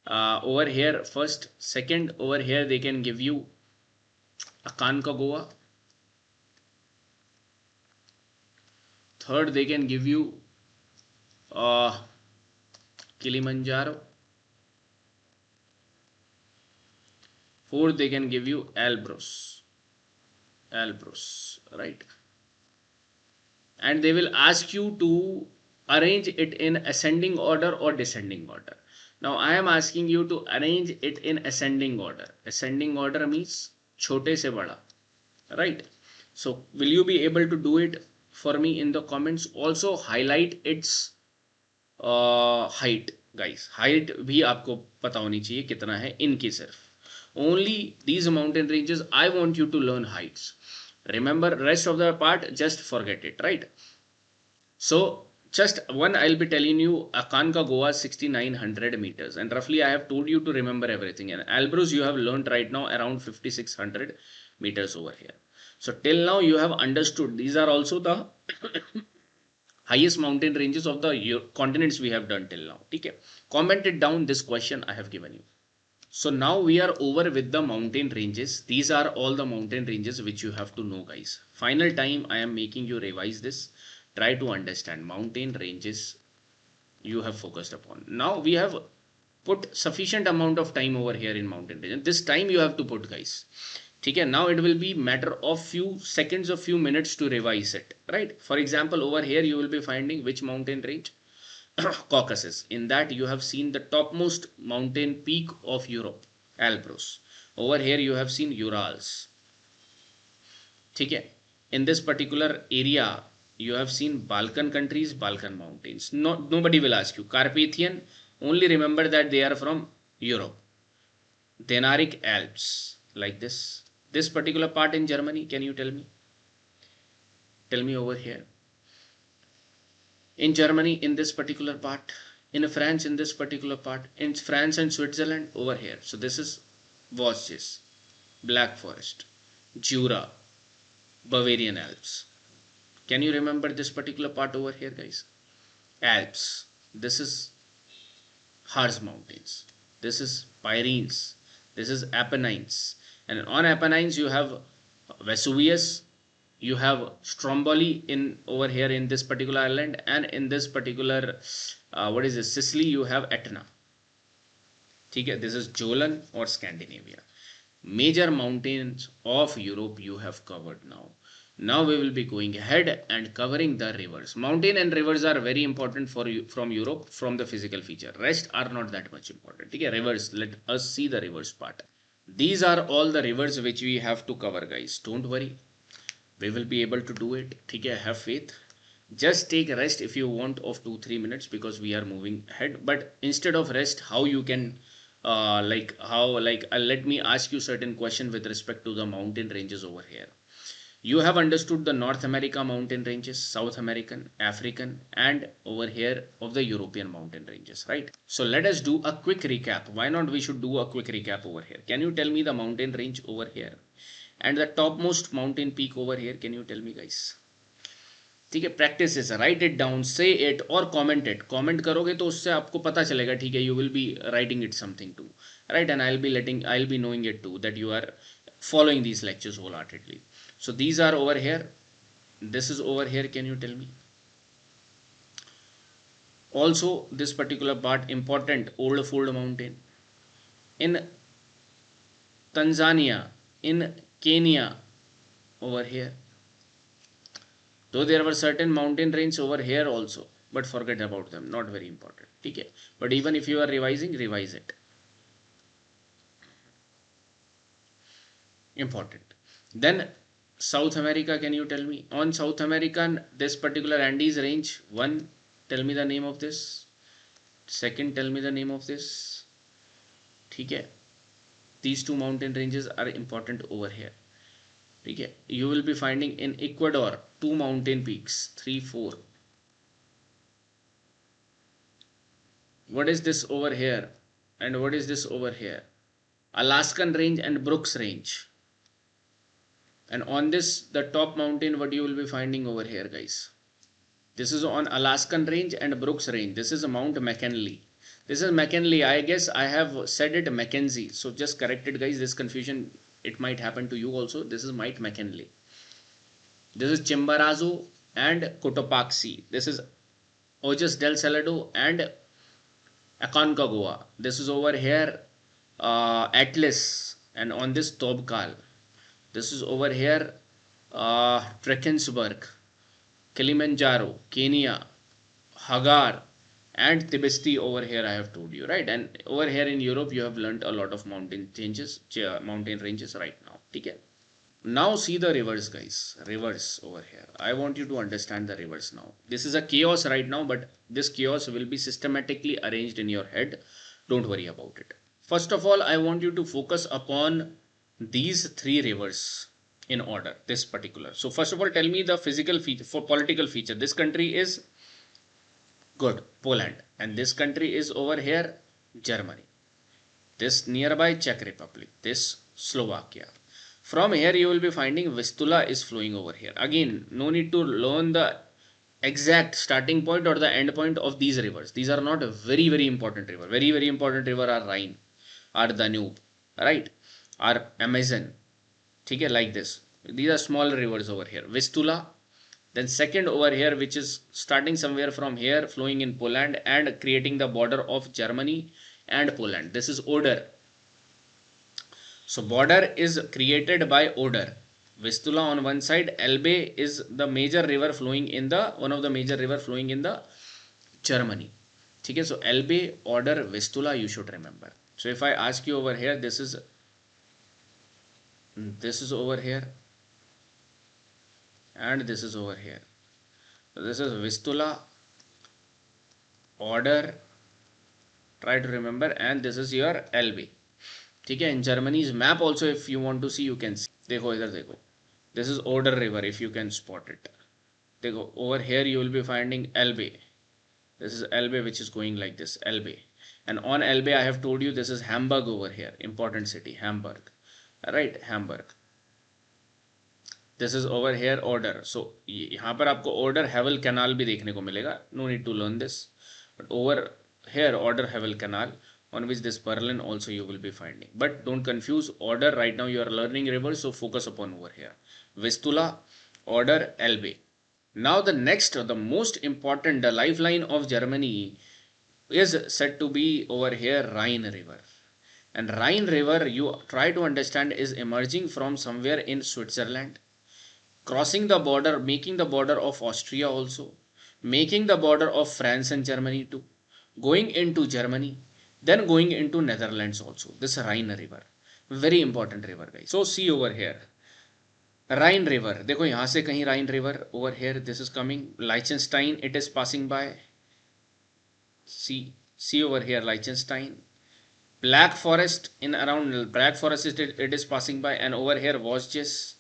Over here, first, second, over here they can give you Aconcagua. Third, they can give you Kilimanjaro. Fourth, they can give you Elbrus, right? And they will ask you to arrange it in ascending order or descending order. Now I am asking you to arrange it in ascending order. Ascending order means छोटे से बड़ा, right? So will you be able to do it for me in the comments? Also highlight its height guys. Height भी आपको पता होनी चाहिए कितना है इनकी सिर्फ. Only these mountain ranges I want you to learn heights. Remember, rest of the part just forget it, right? So just one, I'll be telling you Aconcagua 6900 meters, and roughly I have told you to remember everything. And Elbrus you have learned right now around 5600 meters over here. So till now you have understood these are also the highest mountain ranges of the continents we have done till now. Okay, comment it down, this question I have given you. So now we are over with the mountain ranges. These are all the mountain ranges which you have to know guys. Final time I am making you revise this. Try to understand mountain ranges you have focused upon. Now we have put sufficient amount of time over here in mountain range. This time you have to put guys. Okay, now it will be matter of few seconds or few minutes to revise it, right? For example, over here you will be finding which mountain range? Caucasus. In that you have seen the topmost mountain peak of Europe, Elbrus. Over here you have seen Urals. Okay. In this particular area you have seen Balkan countries, Balkan mountains. Nobody will ask you. Carpathian, only remember that they are from Europe. Dinaric Alps, like this. This particular part in Germany, can you tell me? Tell me over here. In Germany, in this particular part, in France, in this particular part, in France and Switzerland, over here. So this is Vosges, Black Forest, Jura, Bavarian Alps. Can you remember this particular part over here, guys? Alps. This is Harz Mountains. This is Pyrenees. This is Apennines. And on Apennines, you have Vesuvius. You have Stromboli in over here in this particular island, and in this particular what is this, Sicily, you have Etna. Okay, this is Jolan or Scandinavia. Major mountains of Europe you have covered now. Now we will be going ahead and covering the rivers. Mountain and rivers are very important for you from Europe, from the physical feature. Rest are not that much important. Okay, rivers. Let us see the rivers part. These are all the rivers which we have to cover, guys. Don't worry. We will be able to do it. Okay, have faith. Just take a rest if you want of 2-3 minutes, because we are moving ahead. But instead of rest, how you can let me ask you certain question with respect to the mountain ranges over here. You have understood the North America mountain ranges, South American, African, and over here of the European mountain ranges, right? So let us do a quick recap. Why not we should do a quick recap over here? Can you tell me the mountain range over here and the topmost mountain peak over here? Can you tell me, guys? ठीक है, practice is write it down, say it और comment it. Comment करोगे तो उससे आपको पता चलेगा, ठीक है, you will be writing it something to, right, and I will be knowing it to that you are following these lectures wholeheartedly. So these are over here, this is over here. Can you tell me? Also this particular part important, Old Fold Mountain in Tanzania, in Kenya over here. Though there were certain mountain ranges over here also, but forget about them, not very important. Okay, but even if you are revising, revise it. Important. Then South America, can you tell me? On South American, this particular Andes range, one, tell me the name of this. Second, tell me the name of this. ठीक है, these two mountain ranges are important over here. ठीक है, you will be finding in Ecuador 2 mountain peaks, 3, 4. What is this over here and what is this over here? Alaskan range and Brooks range. And on this, the top mountain, what you will be finding over here, guys? This is on Alaskan range and Brooks range. This is Mount McKinley. This is McKinley. I guess I have said it Mackenzie. So just correct it, guys. This confusion, it might happen to you also. This is Mount McKinley. This is Chimborazo and Cotopaxi. This is Ojos del Salado and Aconcagua. This is over here Atlas, and on this Tobkal. This is over here Drakensberg, Kilimanjaro, Kenya, Hagar, and Tibesti over here I have told you, right? And over here in Europe you have learnt a lot of mountain ranges right now. Okay. Now see the rivers, guys. Rivers over here. I want you to understand the rivers now. This is a chaos right now, but this chaos will be systematically arranged in your head. Don't worry about it. First of all, I want you to focus upon these 3 rivers in order, this particular. So first of all, tell me the physical feature, for political feature. This country is good, Poland, and this country is over here Germany, this nearby Czech Republic, this Slovakia. From here you will be finding Vistula is flowing over here. Again, no need to learn the exact starting point or the end point of these rivers. These are not a very important river. Very important river are Rhine, are Danube, right, are Amazon. Okay, like this. These are small rivers over here. Vistula. Then second over here, which is starting somewhere from here, flowing in Poland and creating the border of Germany and Poland. This is Oder. So border is created by Oder. Vistula on one side. Elbe is the major river flowing in the, one of the major river flowing in the Germany. Okay, so Elbe, Oder, Vistula, you should remember. So if I ask you over here, this is over here and this is over here. So this is Vistula, Oder, try to remember, and this is your Elbe. Okay, in Germany's map also, if you want to see, you can see. देखो इधर देखो. This is Oder river, if you can spot it. देखो, over here you will be finding Elbe. This is Elbe, which is going like this, Elbe. And on Elbe, I have told you, this is Hamburg over here, important city, Hamburg. Right, Hamburg. This is over here Oder. So यहाँ पर आपको Oder Havel Canal भी देखने को मिलेगा. No need to learn this. But over here Oder Havel Canal, on which this Berlin also you will be finding. But don't confuse Oder. Right now you are learning rivers, so focus upon over here. Vistula, Oder, Elbe. Now the next, the most important, the lifeline of Germany is said to be over here Rhine River. And Rhine River, you try to understand, is emerging from somewhere in Switzerland, crossing the border, making the border of Austria also, making the border of France and Germany too, going into Germany, then going into Netherlands also. This Rhine River, very important river, guys. So see over here, Rhine River. देखो यहाँ से कहीं Rhine River over here. This is coming Liechtenstein. It is passing by. See over here Liechtenstein. Black Forest, in around Black Forest it is passing by, and over here Vosges.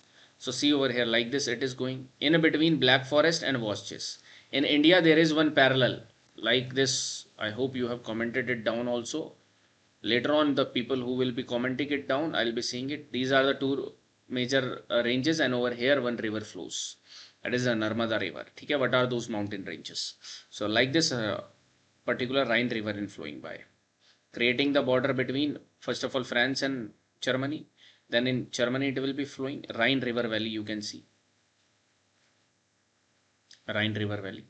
So see over here, like this it is going in between Black Forest and Vosges. In India there is one parallel like this. I hope you have commented it down also. Later on, the people who will be commenting it down, I'll be seeing it. These are the two major ranges, and over here one river flows. That is the Narmada river. Okay, what are those mountain ranges? So like this particular Rhine river in flowing by, creating the border between first of all France and Germany. Then in Germany it will be flowing Rhine river valley. You can see Rhine river valley.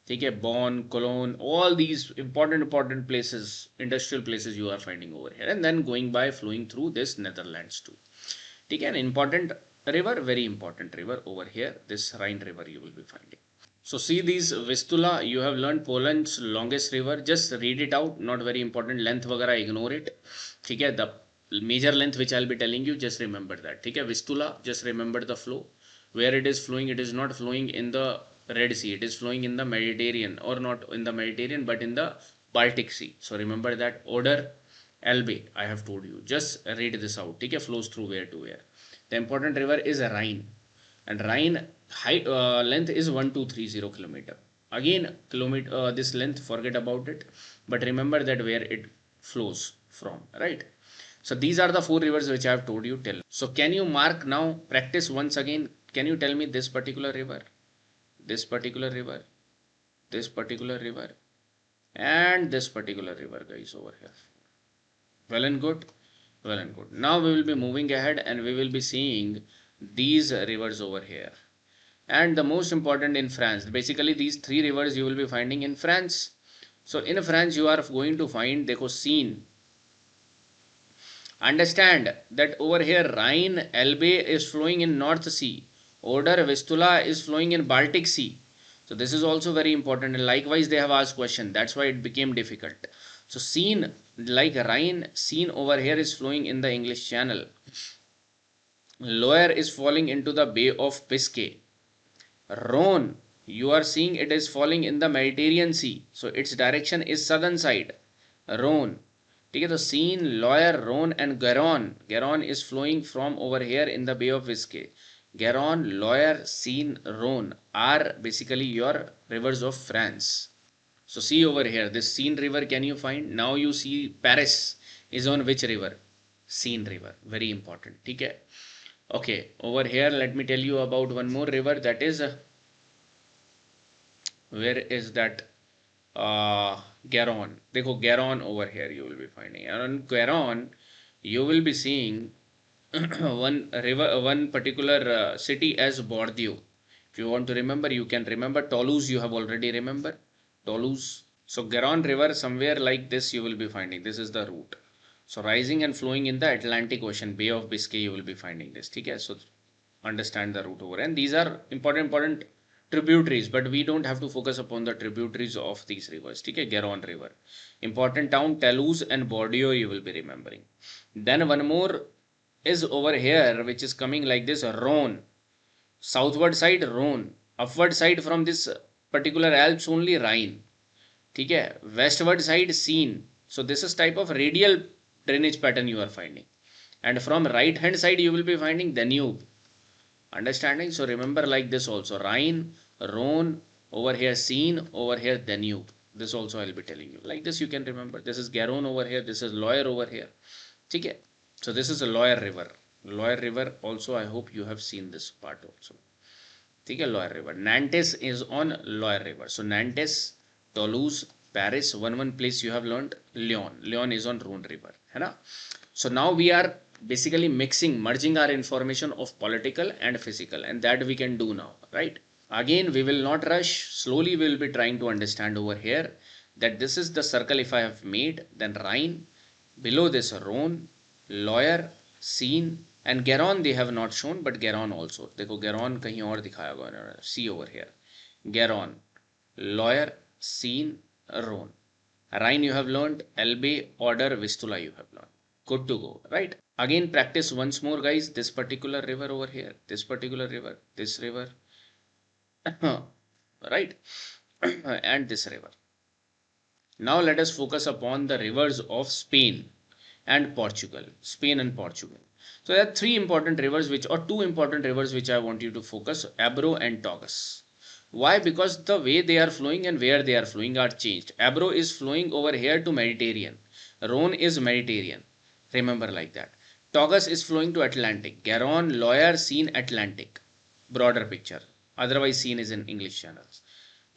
ठीक है, Bonn, Cologne, all these important places, industrial places you are finding over here, and then going by flowing through this Netherlands too. ठीक है, an important river, very important river over here, this Rhine river you will be finding. So see these Vistula, you have learned Poland's longest river. Just read it out, not very important. Length वगैरह ignore it. ठीक है, the major length which I'll be telling you, just remember that. ठीक है, Vistula, just remember the flow. Where it is flowing, it is not flowing in the Red Sea, it is flowing in the Mediterranean, or not in the Mediterranean but in the Baltic Sea. So remember that. Oder, Elbe, I have told you. Just read this out. Okay, flows through where to where. The important river is Rhine, and Rhine height length is 1230 kilometer. Again, kilometer this length, forget about it, but remember that where it flows from, right? So these are the four rivers which I have told you till. So can you mark now? Practice once again. Can you tell me this particular river? This particular river, this particular river, and this particular river, guys, over here. Well and good, well and good. Now we will be moving ahead and we will be seeing these rivers over here. And the most important in France, basically these three rivers you will be finding in France. So in France you are going to find, dekho, Seine. Understand that over here Rhine, Elbe is flowing in North Sea. Oder, Vistula is flowing in Baltic Sea. So this is also very important, and likewise they have asked question. That's why it became difficult. So Seine, like Rhine, Seine over here is flowing in the English Channel. Loire is falling into the Bay of Biscay. Rhone, you are seeing it is falling in the Mediterranean Sea. So its direction is southern side. Rhone. Okay, so Seine, Loire, Rhone and Garonne. Garonne is flowing from over here in the Bay of Biscay. Garonne, Loire, Seine, Rhone are basically your rivers of France. So see over here, this Seine river can you find? Now you see Paris is on which river? Seine river, very important. Okay. Okay, over here let me tell you about one more river, that is where is that? Garonne. Dekho, Garonne over here you will be finding. And on Garonne you will be seeing one river, one particular city as Bordeaux. If you want to remember, you can remember. Toulouse you have already remember. Toulouse. So Garonne river somewhere like this you will be finding. This is the route. So rising and flowing in the Atlantic Ocean, Bay of Biscay, you will be finding this. Okay, so understand the route over. And these are important tributaries, but we don't have to focus upon the tributaries of these rivers. Okay, Garonne river. Important town, Toulouse and Bordeaux you will be remembering. Then one more is over here, which is coming like this, Rhone. Southward side Rhone, upward side from this particular Alps only Rhine. Okay, westward side Seine. So this is type of radial drainage pattern you are finding. And from right hand side you will be finding Danube. Understanding? So remember like this also, Rhine, Rhone, over here Seine, over here Danube. This also I will be telling you. Like this you can remember. This is Garonne over here, this is Loire over here. Okay. So this is a Loire river. Loire river also, I hope you have seen this part also. Okay, Loire river. Nantes is on Loire river. So Nantes, Toulouse, Paris, one place you have learned, Lyon. Lyon is on Rhone river. Hai? So now we are basically merging our information of political and physical, and that we can do now, right? Again, we will not rush. Slowly we will be trying to understand over here that this is the circle if I have made, then Rhine, below this Rhone, Loire, Seine and Garonne they have not shown, but Garonne also. देखो Garonne कहीं और दिखाया हुआ है. See over here. Garonne, Loire, Seine, Rhone. Rhine you have learned, Elbe, Oder, Vistula you have learned. Good to go, right? Again practice once more, guys. This particular river over here, this particular river, this river, right? And this river. Now let us focus upon the rivers of Spain and Portugal. Spain and Portugal. So there are three important rivers or two important rivers which I want you to focus, Ebro and Tagus. Why? Because the way they are flowing and where they are flowing are changed. Ebro is flowing over here to Mediterranean. Rhone is Mediterranean. Remember like that. Tagus is flowing to Atlantic. Garonne, Loire, Seine, Atlantic. Broader picture. Otherwise Seine is in English channels.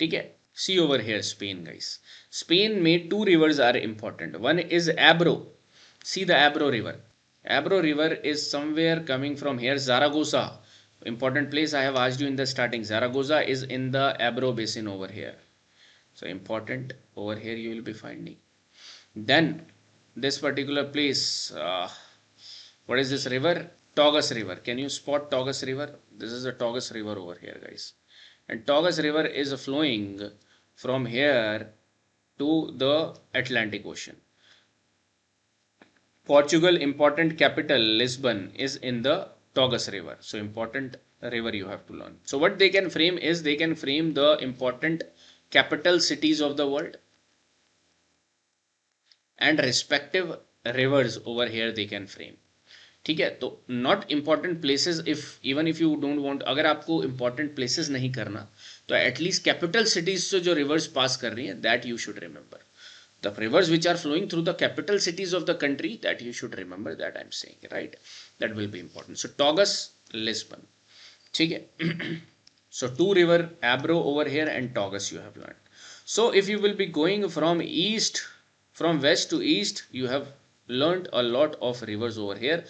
Okay. See over here Spain, guys. Spain made two rivers are important. One is Ebro. See the Ebro river. Ebro river is somewhere coming from here. Zaragoza. Important place I have asked you in the starting. Zaragoza is in the Ebro basin over here. So important over here you will be finding. Then this particular place, what is this river? Tagus river. Can you spot Tagus river? This is the Tagus river over here, guys. And Tagus river is flowing from here to the Atlantic Ocean. Portugal important capital Lisbon is in the Tagus river. So important river you have to learn. So what they can frame is they can frame the important capital cities of the world and respective rivers over here they can frame. ठीक है, तो not important places if even if you don't want, अगर आपको important places नहीं करना तो at least capital cities से जो रिवर्स पास कर रही है that you should remember. The rivers which are flowing through the capital cities of the country, that you should remember, that I'm saying, right? That will be important. So Tagus, Lisbon. ठीक है. So two river, Ebro over here and Tagus you have learned. So if you will be going from west to east, you have learned a lot of rivers over here.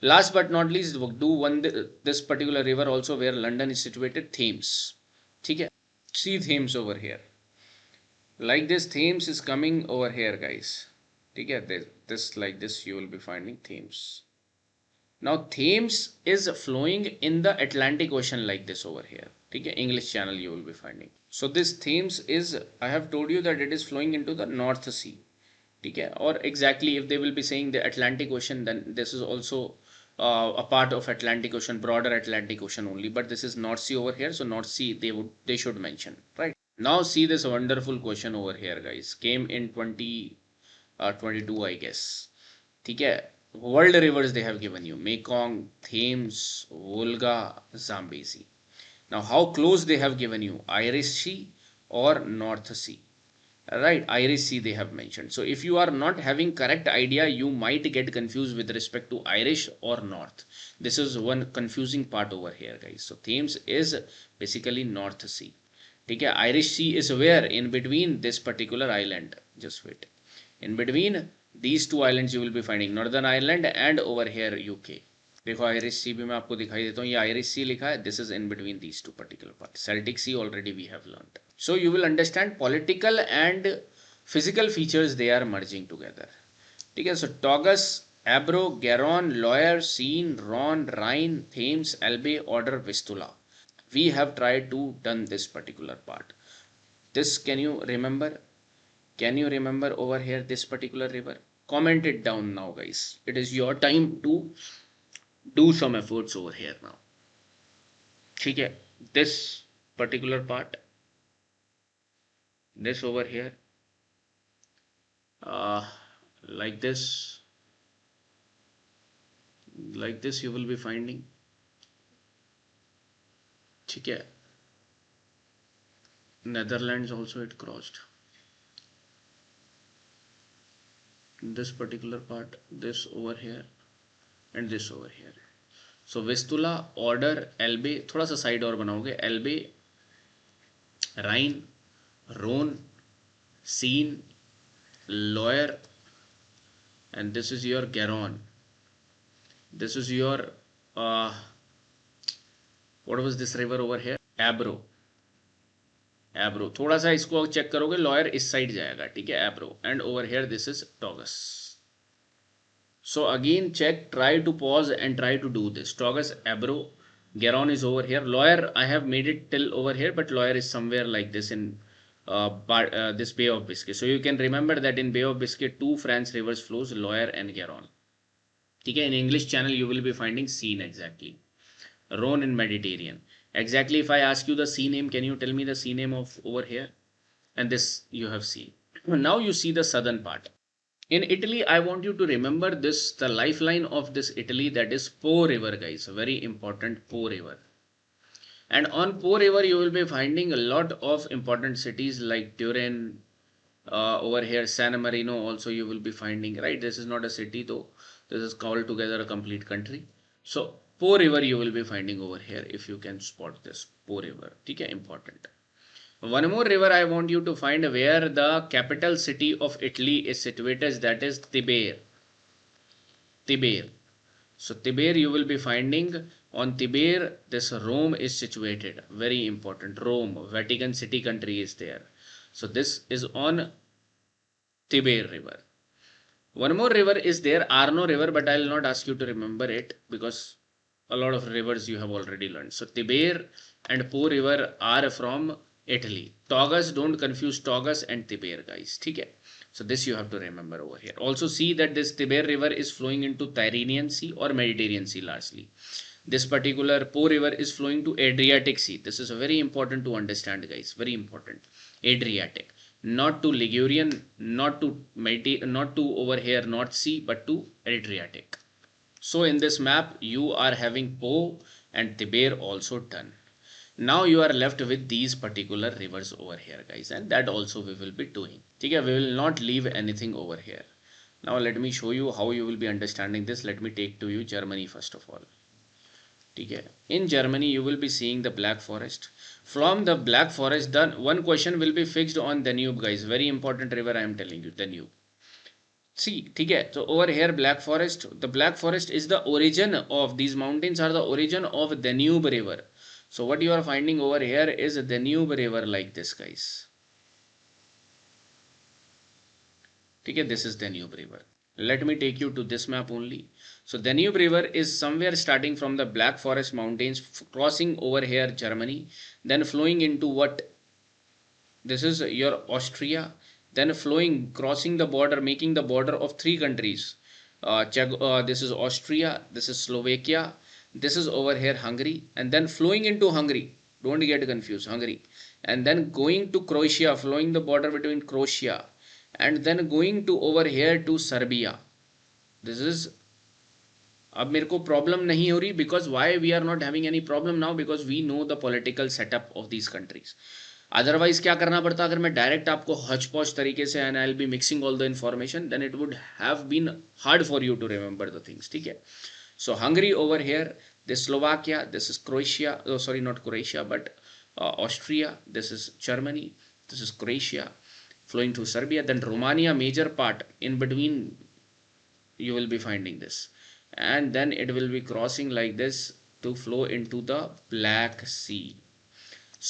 Last but not least, do this particular river also where London is situated, Thames. ठीक है. See Thames over here. Like this, Thames is coming over here, guys. Okay, this like this you will be finding Thames. Now Thames is flowing in the Atlantic Ocean like this over here. Okay, English channel you will be finding. So this Thames is, I have told you that it is flowing into the North Sea. Okay, or exactly if they will be saying the Atlantic Ocean, then this is also a part of Atlantic Ocean, broader Atlantic Ocean only. But this is North Sea over here, so North Sea they should mention, right? Now see this wonderful question over here, guys. Came in 2022, I guess. ठीक है. World rivers they have given you: Mekong, Thames, Volga, Zambezi. Now how close they have given you: Irish Sea or North Sea. Right, Irish Sea they have mentioned. So if you are not having correct idea, you might get confused with respect to Irish or North. This is one confusing part over here, guys. So Thames is basically North Sea. ठीक है. Irish Sea is where? In between this particular island. Just wait. In between these two islands you will be finding Northern Ireland and over here UK. देखो Irish Sea भी मैं आपको दिखाई देता हूँ. ये Irish Sea लिखा है. This is in between these two particular parts. Celtic Sea already we have learned. So you will understand political and physical features they are merging together. ठीक है. So Tagus, Ebro, Garonne, Loire, Seine, Rhone, Rhine, Thames, Elbe, Oder, Vistula. We have tried to done this particular part. This can you remember? Can you remember over here this particular river? Comment it down now, guys. It is your time to do some efforts over here now. ठीक है. This particular part, this over here, like this you will be finding. ठीक है. Netherlands also it crossed. This particular part, this over here and this over here. So Vistula, Oder, Elbe, थोड़ा सा side और बनाओगे. Elbe, Rhine, Rhone, Seine, Loire, and this is your Garonne. This is your what was this river over here? Ebro. Ebro. थोड़ा सा इसको check करोगे, lawyer इस side जाएगा. ठीक है. Ebro. And over here this is Tagus. So again check, try to pause and try to do this. Tagus, Ebro, Garonne is over here. Loire I have made it till over here, but Loire is somewhere like this in this Bay of Biscay. So you can remember that in Bay of Biscay two France rivers flows, Loire and Garonne. ठीक है. In English channel you will be finding Seine exactly. Rhone in Mediterranean. Exactly, if I ask you the sea name, can you tell me the sea name of over here? And this you have seen. Now you see the southern part. In Italy, I want you to remember this, the lifeline of this Italy, that is Po River, guys. Very important, Po River. And on Po River, you will be finding a lot of important cities like Turin, over here San Marino also you will be finding, right? This is not a city though. This is called together a complete country. So Po River you will be finding over here if you can spot this Po River. Okay, important. One more river I want you to find where the capital city of Italy is situated, that is Tiberi. Tiberi. So Tiberi you will be finding on Tiberi. This Rome is situated. Very important. Rome, Vatican City country is there. So this is on Tiberi River. One more river is there, Arno River, but I will not ask you to remember it because a lot of rivers you have already learned. So Tiber and Po River are from Italy. Tagus, don't confuse Tagus and Tiber, guys. Okay. So this you have to remember over here. Also see that this Tiber River is flowing into Tyrrhenian Sea or Mediterranean Sea largely. This particular Po River is flowing to Adriatic Sea. This is very important to understand, guys. Very important. Adriatic, not to Ligurian, not to not to over here North Sea, but to Adriatic. So in this map, you are having Po and Tiber also done. Now you are left with these particular rivers over here, guys, and that also we will be doing. Okay, we will not leave anything over here. Now let me show you how you will be understanding this. Let me take to you Germany first of all. Okay. In Germany, you will be seeing the Black Forest. From the Black Forest, the one question will be fixed on Danube, guys. Very important river, I am telling you, Danube. See, okay. So over here, Black Forest. The Black Forest is the origin of these mountains are the origin of Danube River. So what you are finding over here is the Danube River like this, guys. Okay, this is Danube River. Let me take you to this map only. So Danube River is somewhere starting from the Black Forest Mountains, crossing over here Germany, then flowing into what? This is your Austria, then flowing, crossing the border, making the border of three countries. This is Austria, this is Slovakia, this is over here Hungary, and then flowing into Hungary. Don't get confused, Hungary. And then going to Croatia, flowing the border between Croatia, and then going to over here to Serbia. This is, अब मेरे को problem नहीं हो रही because why we are not having any problem now because we know the political setup of these countries. Otherwise क्या करना पड़ता अगर मैं डायरेक्ट आपको हच पौच तरीके से and I will be mixing all the information then it would have been hard for you to remember the things. ठीक है. So Hungary over here, this Slovakia, this is Croatia, sorry not Croatia but Austria, this is Germany, this is Croatia, flowing to Serbia, then Romania major part in between you will be finding this, and then it will be crossing like this to flow into the Black Sea.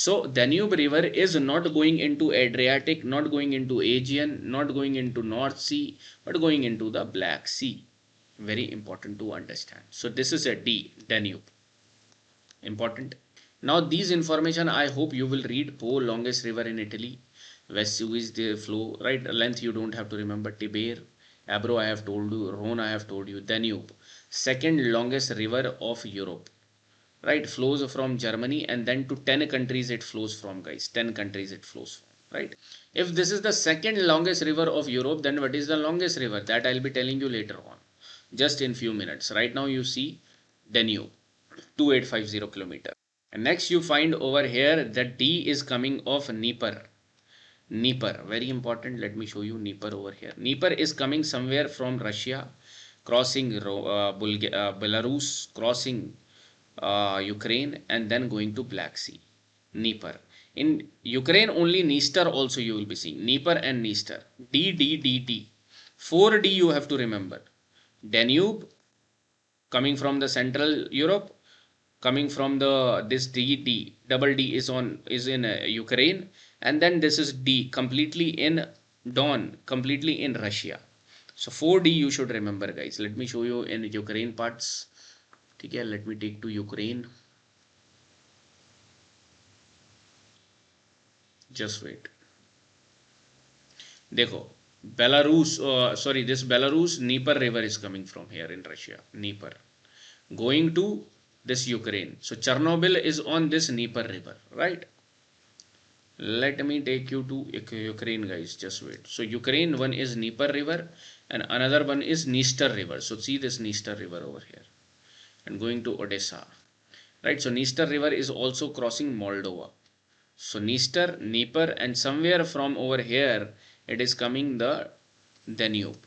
So Danube River is not going into Adriatic, not going into Aegean, not going into North Sea, but going into the Black Sea. Very important to understand. So this is a D, Danube. Important. Now these information I hope you will read. Po, longest river in Italy. Vesuvius, the flow, right? Length you don't have to remember. Tiber, Ebro I have told you. Rhone I have told you. Danube, second longest river of Europe, right? Flows from Germany and then to 10 countries it flows from, guys. 10 countries it flows from, right? If this is the second longest river of Europe, then what is the longest river? That I'll be telling you later on, just in few minutes. Right now you see Danube, 2850 kilometer. And next you find over here that D is coming of Dnieper. Dnieper, very important. Let me show you Dnieper over here. Dnieper is coming somewhere from Russia, crossing Belarus, crossing Ukraine, and then going to Black Sea. Dnieper. In Ukraine only Dniester also you will be seeing. Dnieper and Dniester. D, D, D, D. 4D you have to remember. Danube, coming from the Central Europe, coming from the this D, double D is in Ukraine, and then this is D, completely in Don, completely in Russia. So 4D you should remember, guys. Let me show you in Ukraine parts. Okay, let me take to Ukraine. Just wait. देखो, Belarus, this Belarus Dnieper river is coming from here in Russia. Dnieper, going to this Ukraine. So Chernobyl is on this Dnieper river, right? Let me take you to Ukraine, guys. Just wait. So Ukraine, one is Dnieper river And another one is Dniester river. So see this Dniester river over here and going to Odessa, right? So Dniester river is also crossing Moldova. So Dniester, Dnieper, and somewhere from over here it is coming the Danube,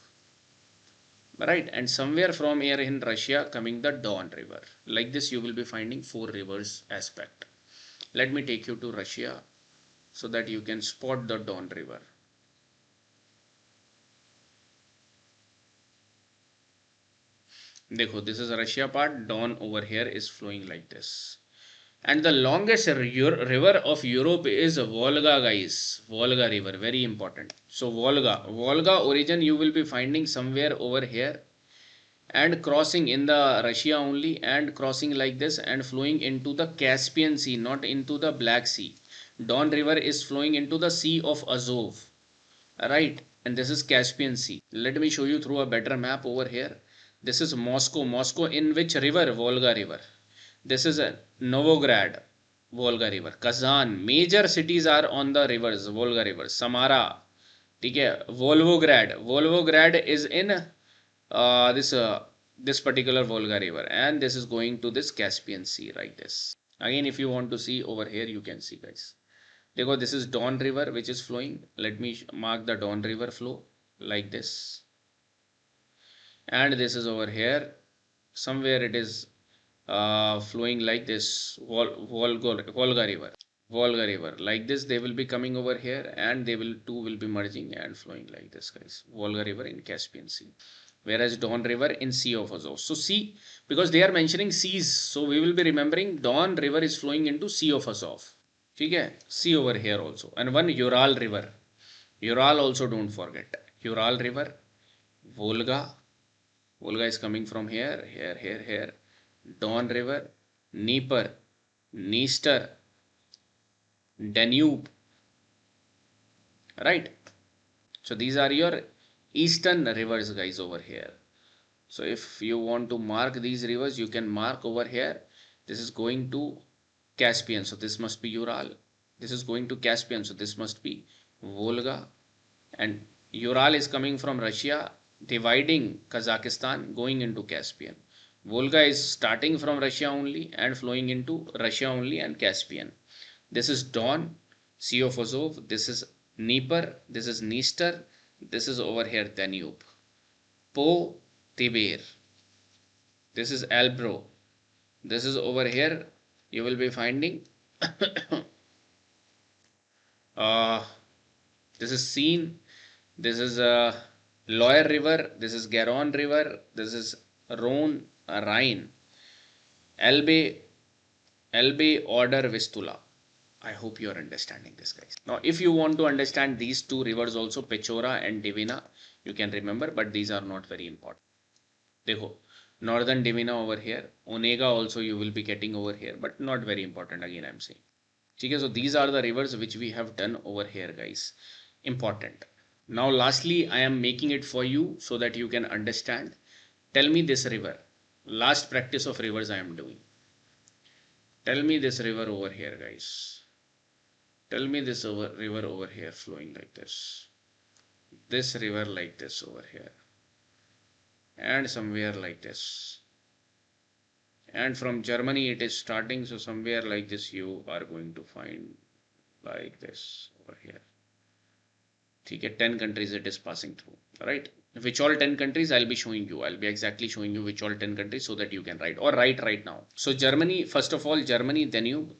right? And somewhere from here in Russia coming the Don river. Like this you will be finding 4 rivers aspect. Let me take you to Russia so that you can spot the Don river. Dekho, this is Russia part. Don over here is flowing like this. And the longest river of Europe is Volga, guys. Volga river, very important. So Volga origin you will be finding somewhere over here and crossing in the Russia only and crossing like this and flowing into the Caspian Sea, not into the Black Sea. Don river is flowing into the Sea of Azov, right? And this is Caspian Sea. Let me show you through a better map over here. This is Moscow. Moscow in which river? Volga river. This is a Novograd, Volga river. Kazan, major cities are on the rivers, Volga river. Samara, okay. Volgograd is in this particular Volga river, and this is going to this Caspian Sea, like this. Again, if you want to see over here, you can see, guys. देखो, this is Don river which is flowing. Let me mark the Don river flow like this. And this is over here. Somewhere it is flowing like this, Volga river. Volga river. Like this, they will be coming over here and they will be merging and flowing like this, guys. Volga river in Caspian Sea. Whereas Don river in Sea of Azov. So sea, because they are mentioning seas, so we will be remembering Don river is flowing into Sea of Azov. Okay, sea over here also. And one Ural river. Ural also don't forget. Ural river, Volga. Volga is coming from here. Don river, Dnieper, Dniester, Danube, right? So these are your eastern rivers, guys, over here. So if you want to mark these rivers, you can mark over here. This is going to Caspian, so this must be Ural. This is going to Caspian, so this must be Volga. And Ural is coming from Russia, dividing Kazakhstan, going into Caspian. Volga is starting from Russia only and flowing into Russia only and Caspian. This is Don, Sea of Azov. This is Dnieper. This is Dniester. This is over here Danube. Po, Tiber. This is Albro. This is over here. You will be finding this is Seine. This is Loire river. This is Garonne river. This is Rhone, Rhine. Elbe, Oder, Vistula. I hope you are understanding this, guys. Now, if you want to understand these 2 rivers also, Pechora and Divina, you can remember, but these are not very important. Dekho, Northern Divina over here. Onega also you will be getting over here, but not very important, again I am saying. Okay, so these are the rivers which we have done over here, guys. Important. Now, lastly, I am making it for you so that you can understand. Tell me this river. Last practice of rivers I am doing. Tell me this river over here, guys. Tell me this river over here flowing like this. This river like this over here. And somewhere like this. And from Germany it is starting, so somewhere like this you are going to find like this over here. Okay, 10 countries it is passing through, right? Which all 10 countries I'll be showing you. I'll be exactly showing you which all 10 countries so that you can write or write right now. So Germany, first of all, Germany,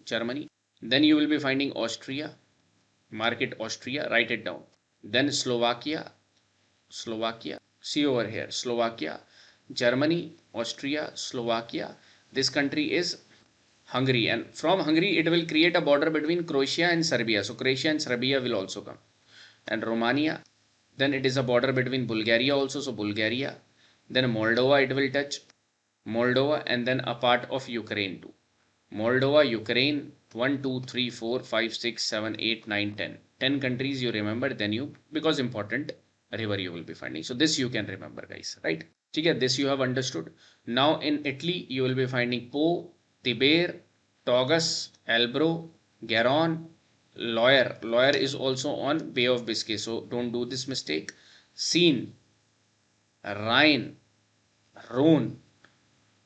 Germany. Then you will be finding Austria. Mark it Austria, write it down. Then Slovakia. See over here, Slovakia, Germany, Austria, Slovakia. This country is Hungary, and from Hungary it will create a border between Croatia and Serbia. So Croatia and Serbia will also come. And Romania. Then it is a border between Bulgaria also, so Bulgaria. Then Moldova it will touch. Moldova, and then a part of Ukraine too. Moldova, Ukraine, 1, 2, 3, 4, 5, 6, 7, 8, 9, 10. 10 countries you remember, then you, because important river you will be finding. So this you can remember, guys, right? Okay, this you have understood. Now in Italy, you will be finding Po, Tiber, Tagus, Albro, Garonne, Loire. Loire is also on Bay of Biscay, so don't do this mistake. Seine, Rhine, Rhone,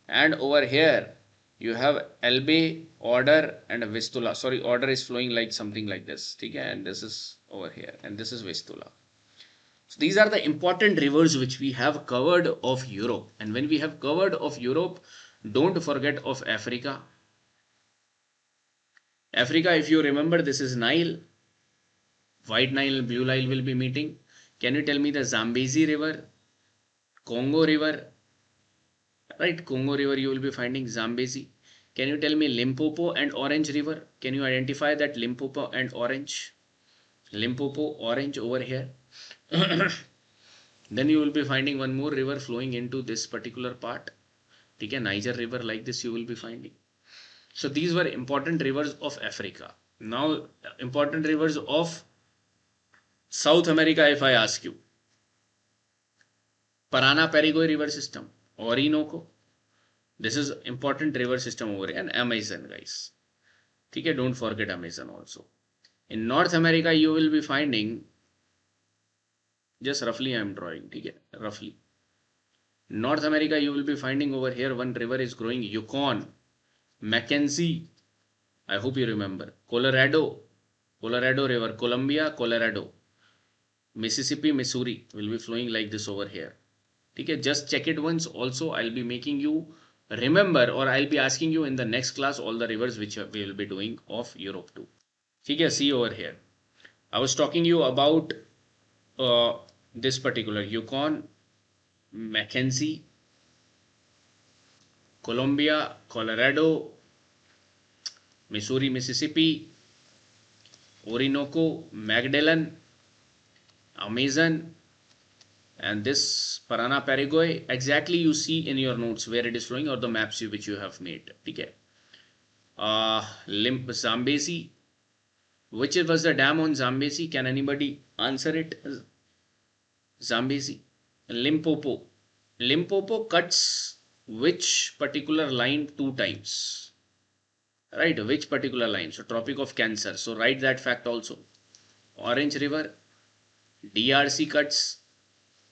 and over here you have Elbe, Oder, and Vistula. Sorry, Oder is flowing like something like this. Okay, and this is over here, and this is Vistula. So these are the important rivers which we have covered of Europe. And when we have covered of Europe, don't forget of Africa. Africa, if you remember, this is Nile. White Nile and Blue Nile will be meeting. Can you tell me the Zambezi River, Congo River? Right, Congo River you will be finding Zambezi. Can you tell me Limpopo and Orange River? Can you identify that Limpopo and Orange? Limpopo, Orange over here. Then you will be finding one more river flowing into this particular part. Okay, Niger River, like this you will be finding. So these were important rivers of Africa. Now important rivers of South America, if I ask you. Parana Paraguay river system, Orinoco. This is important river system over here, and Amazon, guys. Okay, don't forget Amazon also. In North America, you will be finding, just roughly I am drawing, okay, roughly. North America, you will be finding over here one river is growing, Yukon, Mackenzie, I hope you remember, Colorado River, Columbia, Colorado, Mississippi, Missouri will be flowing like this over here. Okay, just check it once. Also, I'll be making you remember, or I'll be asking you in the next class all the rivers which we will be doing of Europe too. Okay, see over here. I was talking you about this particular Yukon, Mackenzie, Columbia, Colorado, Missouri, Mississippi, Orinoco, Magdalene, Amazon, and this Parana Paraguay. Exactly you see in your notes where it is flowing, or the maps which you have made. Okay. Zambezi. Which was the dam on Zambezi? Can anybody answer it? Zambezi. Limpopo. Limpopo cuts which particular line 2 times? Right, which particular line? So Tropic of Cancer. So write that fact also. Orange River. DRC cuts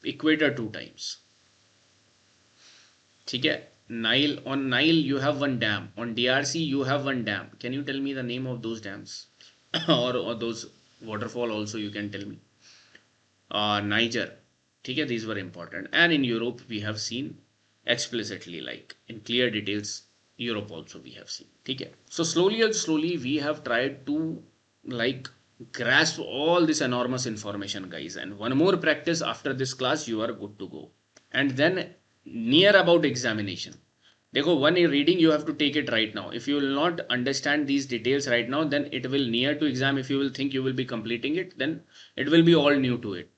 equator 2 times. Okay. Nile, on Nile you have one dam. On DRC you have one dam. Can you tell me the name of those dams? or those waterfall also you can tell me. Niger. Okay, these were important. And in Europe we have seen explicitly, like in clear details, Europe also we have seen. Okay. So slowly and slowly we have tried to like grasp all this enormous information, guys. And one more practice after this class, you are good to go. And then near about examination. Dekho, one reading you have to take it right now. If you will not understand these details right now, then it will near to exam. If you will think you will be completing it, then it will be all new to it.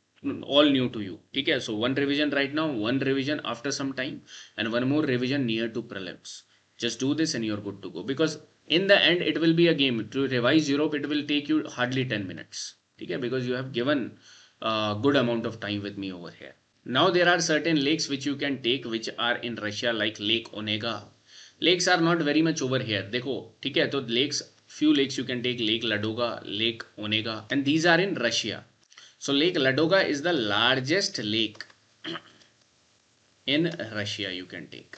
All new to you. Okay, so one revision right now, one revision after some time, and one more revision near to prelims. Just do this and you're good to go. Because in the end, it will be a game. To revise Europe, it will take you hardly 10 minutes. Okay, because you have given a good amount of time with me over here. Now there are certain lakes which you can take which are in Russia, like Lake Onega. Lakes are not very much over here. Dekho, okay, so lakes, few lakes you can take, Lake Ladoga, Lake Onega, and these are in Russia. So Lake Ladoga is the largest lake in Russia you can take.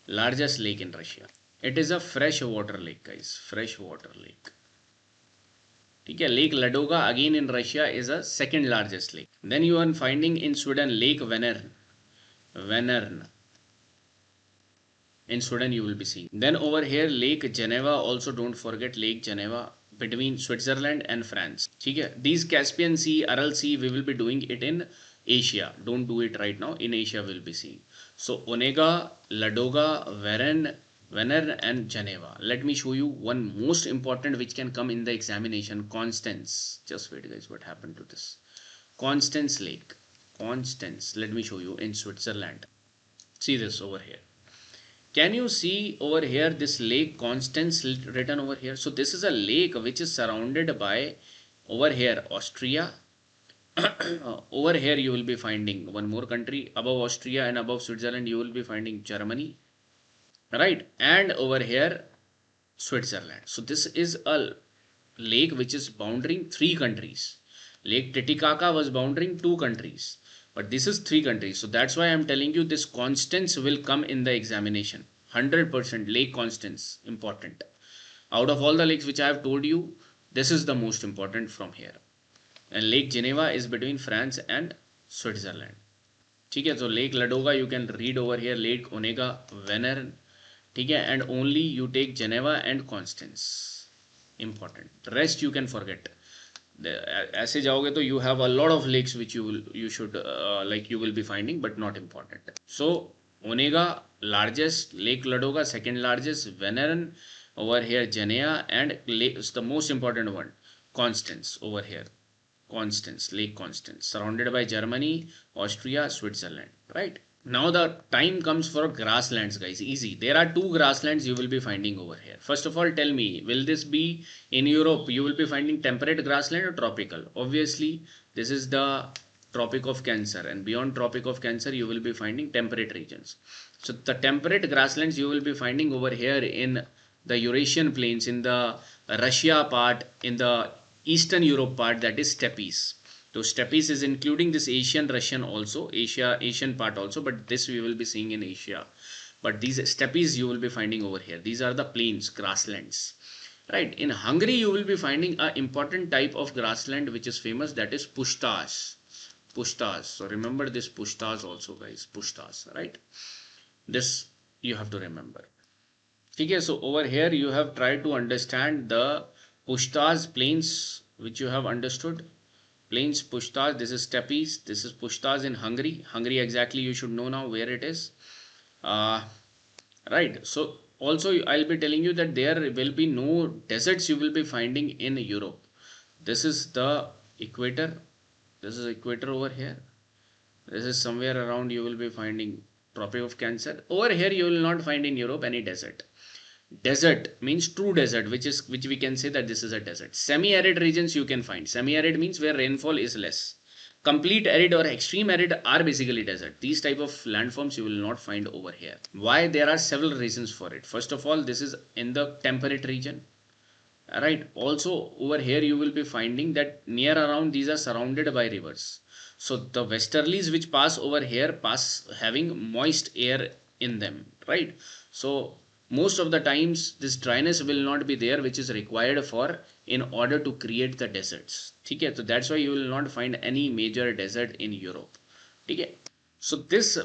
Largest lake in Russia. It is a freshwater lake, guys. Freshwater lake. Okay, Lake Ladoga again in Russia is a second largest lake. Then you are finding in Sweden Lake Vänern. Vänern. In Sweden you will be seeing. Then over here Lake Geneva. Also don't forget Lake Geneva between Switzerland and France. Okay, these Caspian Sea, Aral Sea, we will be doing it in Asia. Don't do it right now. In Asia we'll be seeing. So Onega, Ladoga, Vänern and Geneva. Let me show you one most important which can come in the examination. Constance. Just wait, guys, what happened to this? Constance Lake. Constance. Let me show you in Switzerland. See this over here. Can you see over here this Lake Constance written over here? So this is a lake which is surrounded by over here Austria. Over here you will be finding one more country. Above Austria and above Switzerland you will be finding Germany. Right, and over here Switzerland. So this is a lake which is bounding 3 countries. Lake Titicaca was bounding 2 countries. But this is 3 countries. So that's why I'm telling you this Constance will come in the examination. 100% Lake Constance, important. Out of all the lakes which I have told you, this is the most important from here. And Lake Geneva is between France and Switzerland. ठीक है, so Lake Ladoga you can read over here, Lake Onega, Venern, ठीक है, and only you take Geneva and Constance, important. Rest you can forget. ऐसे जाओगे तो you have a lot of lakes which you should like you will be finding, but not important. So Onega largest, Lake Ladoga second largest, Venern over here, Geneva, and Lake, the most important one, Constance over here. Constance, Lake Constance, surrounded by Germany, Austria, Switzerland, right? Now the time comes for grasslands, guys. Easy. There are 2 grasslands you will be finding over here. First of all, tell me, will this be in Europe? You will be finding temperate grassland or tropical? Obviously, this is the Tropic of Cancer, and beyond Tropic of Cancer, you will be finding temperate regions. So the temperate grasslands you will be finding over here in the Eurasian plains, in the Russia part, in the Eastern Europe part, that is steppes. So steppes is including this Asian, Russian also, Asian part also, but this we will be seeing in Asia. But these steppes you will be finding over here. These are the plains, grasslands. Right. In Hungary, you will be finding an important type of grassland which is famous, that is pushtas. Pushtas. So remember this pushtas also, guys. Pushtas, right? This you have to remember. Okay, so over here you have tried to understand the pushtas, plains, which you have understood. Plains, pushtas, this is steppes, this is pushtas in Hungary. Hungary exactly you should know now where it is. Right, so also I'll be telling you that there will be no deserts you will be finding in Europe. This is the equator. This is equator over here. This is somewhere around you will be finding Tropic of Cancer. Over here you will not find in Europe any desert. Desert means true desert, which we can say that this is a desert. Semi-arid regions you can find. Semi-arid means where rainfall is less. Complete arid or extreme arid are basically desert. These type of landforms you will not find over here. Why? There are several reasons for it. First of all, this is in the temperate region. Right. Also over here you will be finding that near around these are surrounded by rivers. So the westerlies which pass over here pass having moist air in them. Right. So most of the times this dryness will not be there, which is required for in order to create the deserts. Okay, so that's why you will not find any major desert in Europe. Okay, so this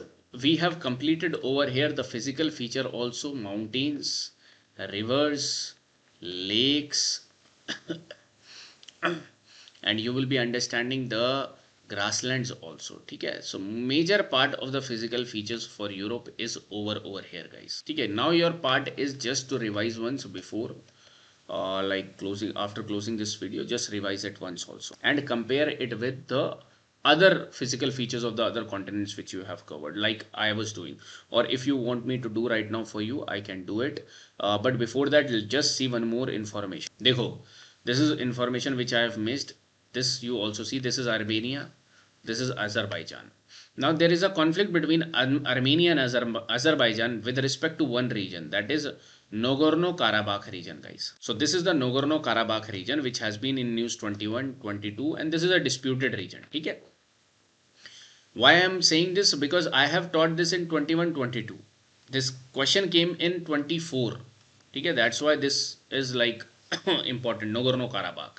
we have completed over here the physical feature also, mountains, rivers, lakes and you will be understanding the grasslands also. Okay, so major part of the physical features for Europe is over here, guys. Okay, now your part is just to revise once before like after closing this video, just revise it once also and compare it with the other physical features of the other continents which you have covered, like I was doing, or if you want me to do right now for you, I can do it. But before that, just see one more information. Dekho, this is information which I have missed. This you also see, this is Armenia, this is Azerbaijan. Now there is a conflict between Armenia and Azerbaijan with respect to one region, that is Nagorno-Karabakh region, guys. So this is the Nagorno-Karabakh region which has been in news 21, 22, and this is a disputed region. Okay. Why I am saying this? Because I have taught this in 21, 22. This question came in 24. Okay, that's why this is like important. Nagorno-Karabakh.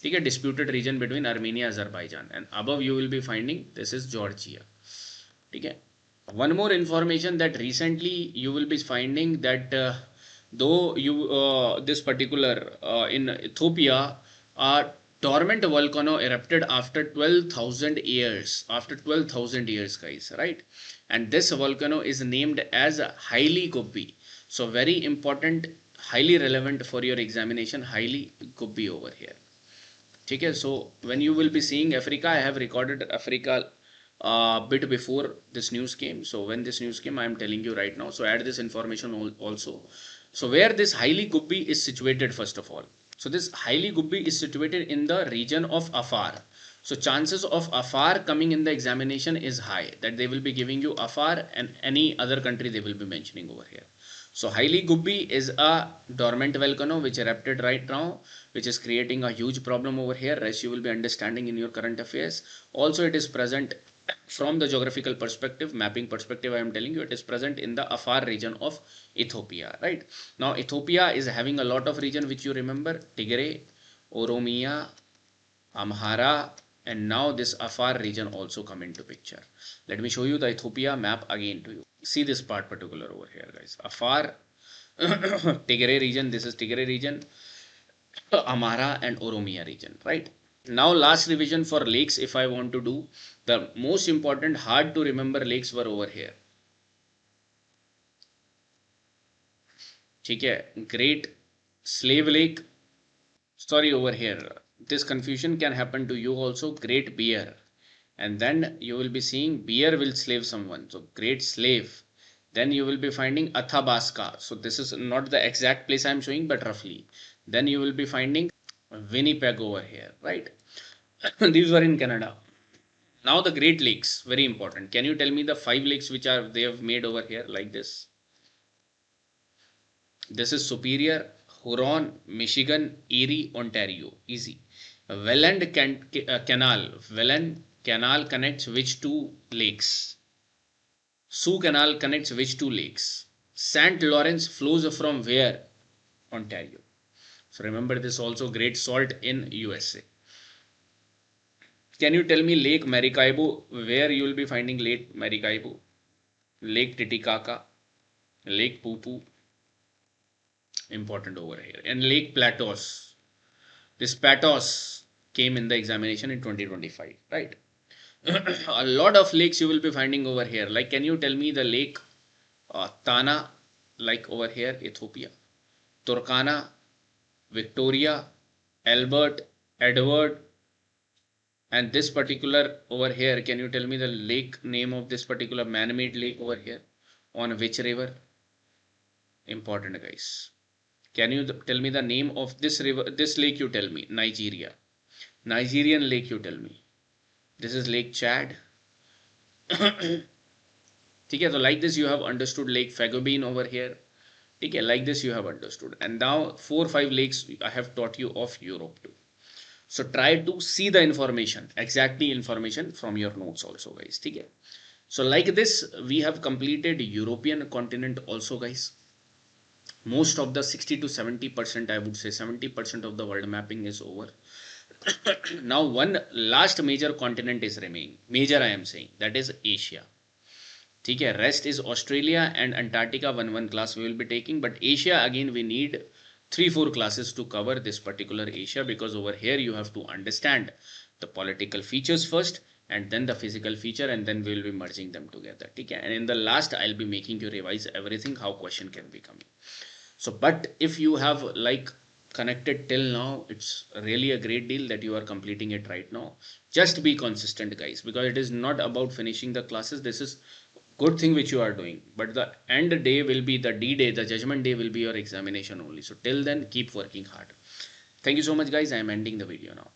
Okay, disputed region between Armenia and Azerbaijan, and above you will be finding this is Georgia. Okay. One more information that recently you will be finding that though you this particular in Ethiopia, a dormant volcano erupted after 12,000 years. After 12,000 years, guys, right? And this volcano is named as Haile Gobbi. So very important, highly relevant for your examination, Haile Gobbi over here. Okay, so when you will be seeing Africa, I have recorded Africa bit before this news came. So when this news came, I am telling you right now. So add this information also. So where this Haile Gobbi is situated, first of all. So this Haile Gobbi is situated in the region of Afar. So chances of Afar coming in the examination is high, that they will be giving you Afar and any other country they will be mentioning over here. So Haile Gobbi is a dormant volcano which erupted right now, which is creating a huge problem over here, as you will be understanding in your current affairs. Also it is present from the geographical perspective, mapping perspective, I am telling you it is present in the Afar region of Ethiopia, right? Now, Ethiopia is having a lot of region which you remember, Tigray, Oromia, Amhara, and now this Afar region also come into picture. Let me show you the Ethiopia map again to you. See this part particular over here, guys. Afar, Tigray region, this is Tigray region, Amhara and Oromia region, right? Now last revision for lakes if I want to do, the most important hard to remember lakes were over here. ठीक है, Great Slave Lake, sorry over here, this confusion can happen to you also, Great Bear, and then you will be seeing bear will slave someone, so Great Slave, then you will be finding Athabasca, so this is not the exact place I am showing but roughly, then you will be finding Winnipeg over here, right? These were in Canada. Now the Great Lakes, very important. Can you tell me the 5 lakes which are they have made over here like this? This is Superior, Huron, Michigan, Erie, Ontario. Easy. Canal. Welland Canal connects which two lakes? Sioux Canal connects which two lakes? St. Lawrence flows from where? Ontario. So remember this also, Great Salt in USA. Can you tell me Lake Maracaibo, where you will be finding Lake Maracaibo? Lake Titicaca, Lake Pupu, important over here, and Lake Platos. This Platos came in the examination in 2025, right? A lot of lakes you will be finding over here. Like, can you tell me the lake Tana, like over here, Ethiopia, Turkana, Victoria, Albert, Edward, and this particular over here, can you tell me the lake name of this particular man-made lake over here? On which river? Important, guys. Can you tell me the name of this river, this lake you tell me? Nigeria. Nigerian lake you tell me. This is Lake Chad. Okay, so like this you have understood Lake Fagobin over here. Okay, like this you have understood. And now 4 or 5 lakes I have taught you of Europe too. So try to see the information, exactly information from your notes also, guys. Okay. So like this, we have completed European continent also, guys. Most of the 60 to 70%, I would say 70% of the world mapping is over. Now one last major continent is remaining. Major I am saying, that is Asia. Okay, rest is Australia and Antarctica, one class we will be taking. But Asia, again, we need 3-4 classes to cover this particular Asia, because over here you have to understand the political features first and then the physical feature, and then we will be merging them together. Okay, and in the last I'll be making you revise everything, how question can be coming. So, but if you have like connected till now, it's really a great deal that you are completing it right now. Just be consistent, guys, because it is not about finishing the classes. This is good thing which you are doing, but the end day will be the D day, the judgment day will be your examination only. So till then, keep working hard. Thank you so much, guys. I am ending the video now.